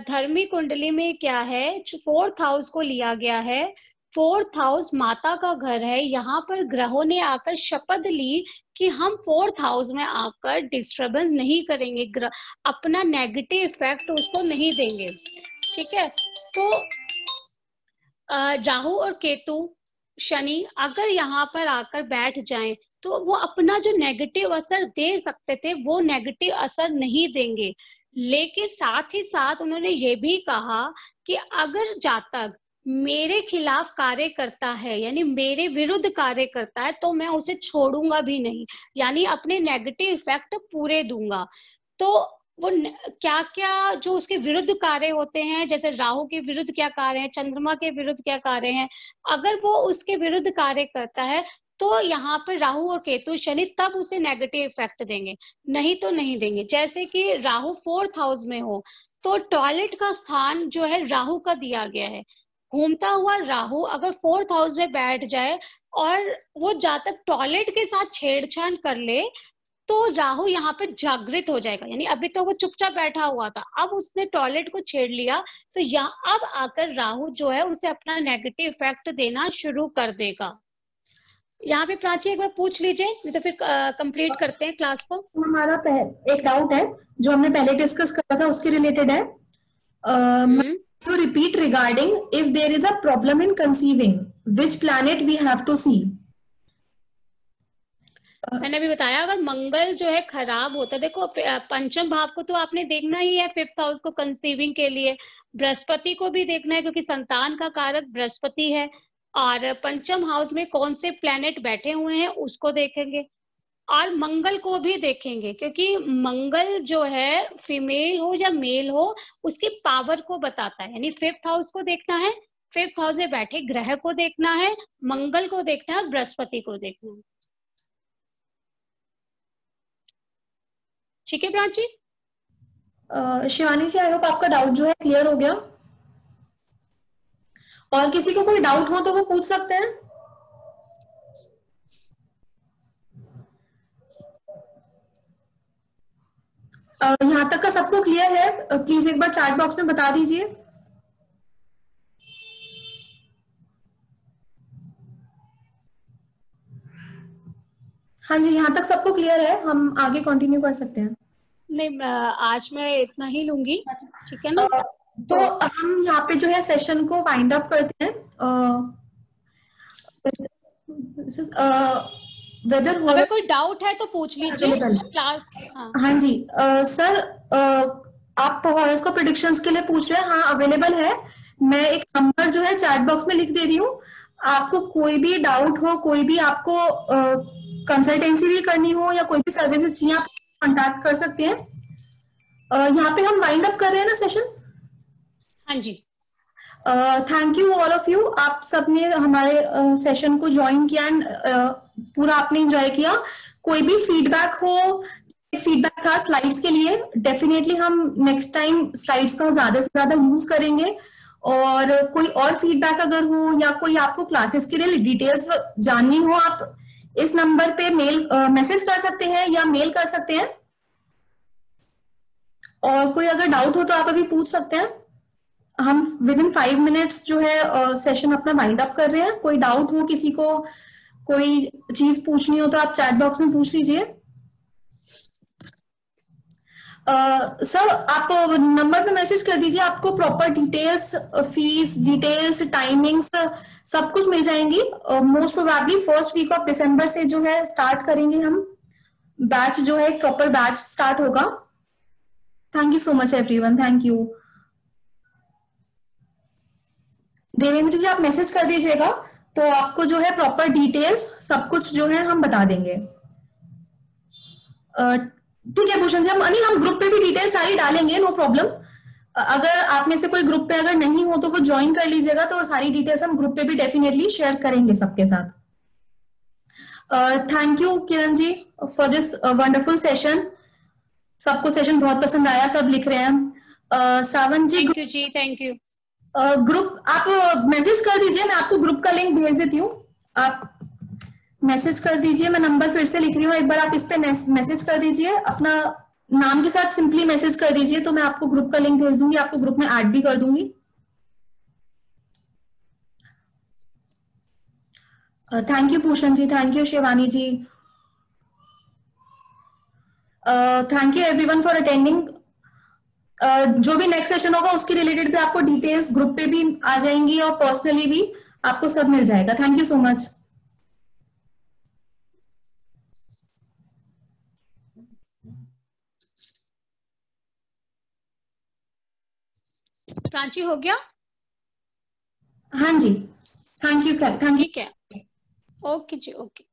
धर्मी कुंडली में क्या है, 4th हाउस को लिया गया है। 4th हाउस माता का घर है, यहाँ पर ग्रहों ने आकर शपथ ली कि हम 4th हाउस में आकर डिस्टरबेंस नहीं करेंगे, अपना नेगेटिव इफेक्ट उसको नहीं देंगे। ठीक है, तो राहु और केतु शनि अगर यहाँ पर आकर बैठ जाएं तो वो अपना जो नेगेटिव असर दे सकते थे वो नेगेटिव असर नहीं देंगे। लेकिन साथ ही साथ उन्होंने ये भी कहा कि अगर जातक मेरे खिलाफ कार्य करता है, यानी मेरे विरुद्ध कार्य करता है, तो मैं उसे छोड़ूंगा भी नहीं, यानी अपने नेगेटिव इफेक्ट पूरे दूंगा। तो वो क्या क्या जो उसके विरुद्ध कार्य होते हैं, जैसे राहु के विरुद्ध क्या कार्य है, चंद्रमा के विरुद्ध क्या कार्य है, अगर वो उसके विरुद्ध कार्य करता है तो यहाँ पर राहु और केतु शनि तब उसे नेगेटिव इफेक्ट देंगे, नहीं तो नहीं देंगे। जैसे कि राहु 4th हाउस में हो तो टॉयलेट का स्थान जो है राहु का दिया गया है। घूमता हुआ राहु अगर 4th हाउस में बैठ जाए और वो जातक टॉयलेट के साथ छेड़छाड़ कर ले तो राहु यहाँ पे जागृत हो जाएगा, यानी अभी तो वो चुपचाप बैठा हुआ था, अब उसने टॉयलेट को छेड़ लिया तो यहाँ अब आकर राहु जो है उसे अपना नेगेटिव इफेक्ट देना शुरू कर देगा। यहाँ पे प्राची एक बार पूछ लीजिए, नहीं तो फिर कंप्लीट करते हैं क्लास को। तो हमारा एक डाउट है जो हमने पहले डिस्कस करा था उसके रिलेटेड है। To repeat regarding if there is a problem in conceiving which planet we have to see. मैंने अभी बताया अगर मंगल जो है खराब होता है, देखो पंचम भाव को तो आपने देखना ही है, 5th हाउस को कंसीविंग के लिए, बृहस्पति को भी देखना है क्योंकि संतान का कारक बृहस्पति है, और पंचम हाउस में कौन से प्लैनेट बैठे हुए हैं उसको देखेंगे, और मंगल को भी देखेंगे क्योंकि मंगल जो है फीमेल हो या मेल हो उसकी पावर को बताता है, यानी 5th हाउस को देखना है, 5th हाउस में बैठे ग्रह को देखना है, मंगल को देखना है, बृहस्पति को देखना है। ठीक है प्राची? शिवानी जी, आई होप आपका डाउट जो है क्लियर हो गया। और किसी को कोई डाउट हो तो वो पूछ सकते हैं। यहाँ तक का सबको क्लियर है? प्लीज एक बार चैट बॉक्स में बता दीजिए। हाँ जी, यहाँ तक सबको क्लियर है, हम आगे कंटिन्यू कर सकते हैं। नहीं, आज मैं इतना ही लूंगी, ठीक है अ, ना? तो तो हम यहाँ पे जो है सेशन को वाइंड अप करते हैं। वेदर अगर हुएवर कोई डाउट है तो पूछ लीजिए अवेलेबल। क्लास। हाँ हाँ जी, सर, आप हॉरोस्कोप को प्रिडिक्शंस के लिए पूछ रहे हैं? हाँ, अवेलेबल है। मैं एक नंबर जो है चैट बॉक्स में लिख दे रही हूँ। आपको कोई भी डाउट हो, कोई भी आपको कंसल्टेंसी भी करनी हो या कोई भी सर्विसेज चाहिए, आप कांटेक्ट कर सकते हैं। यहाँ पे हम वाइंड अप कर रहे हैं ना सेशन। हाँ जी। Thank you all of you, आप सबने हमारे सेशन को ज्वाइन किया एंड पूरा आपने एंजॉय किया। कोई भी फीडबैक हो, फीडबैक था स्लाइड्स के लिए, डेफिनेटली हम नेक्स्ट टाइम स्लाइड्स का ज्यादा से ज्यादा यूज करेंगे। और कोई और फीडबैक अगर हो या कोई आपको क्लासेस के लिए डिटेल्स जाननी हो, आप इस नंबर पे मेल मैसेज कर सकते हैं या मेल कर सकते हैं। और कोई अगर डाउट हो तो आप अभी पूछ सकते हैं। हम विद इन 5 मिनट्स जो है सेशन अपना वाइंड अप कर रहे हैं। कोई डाउट हो किसी को, कोई चीज पूछनी हो तो आप चैट बॉक्स में पूछ लीजिए। सर, आप नंबर पे मैसेज कर दीजिए, आपको proper details, fees details, timings सब कुछ मिल जाएंगी। Most probably first week of December से जो है स्टार्ट करेंगे हम बैच, जो है प्रॉपर बैच स्टार्ट होगा। Thank you so much everyone, thank you. Devendra ji, आप मैसेज कर दीजिएगा तो आपको जो है प्रॉपर डिटेल्स सब कुछ जो है हम बता देंगे। ठीक है भूषण जी, हम ग्रुप पे भी डिटेल सारी डालेंगे, नो प्रॉब्लम। अगर आप में से कोई ग्रुप पे अगर नहीं हो तो वो ज्वाइन कर लीजिएगा, तो सारी डिटेल्स हम ग्रुप पे भी डेफिनेटली शेयर करेंगे सबके साथ। Thank you Kiran ji for this wonderful session. सबको सेशन बहुत पसंद आया, सब लिख रहे हैं। सावन जी, थैंक यू जी, थैंक यू। ग्रुप आप मैसेज कर दीजिए, मैं आपको ग्रुप का लिंक भेज देती हूँ। आप मैसेज कर दीजिए, मैं नंबर फिर से लिख रही हूँ, एक बार आप इस पे मैसेज कर दीजिए, अपना नाम के साथ सिंपली मैसेज कर दीजिए, तो मैं आपको ग्रुप का लिंक भेज दूंगी, आपको ग्रुप में ऐड भी कर दूंगी। Thank you Bhushan ji, thank you Shivani ji, thank you everyone for attending. जो भी नेक्स्ट सेशन होगा उसके रिलेटेड भी आपको डिटेल्स ग्रुप पे भी आ जाएंगी और पर्सनली भी आपको सब मिल जाएगा। Thank you so much. Prachi हो गया? हाँ जी, थैंक यू, थैंक यू। ठीक है, ओके जी, ओके।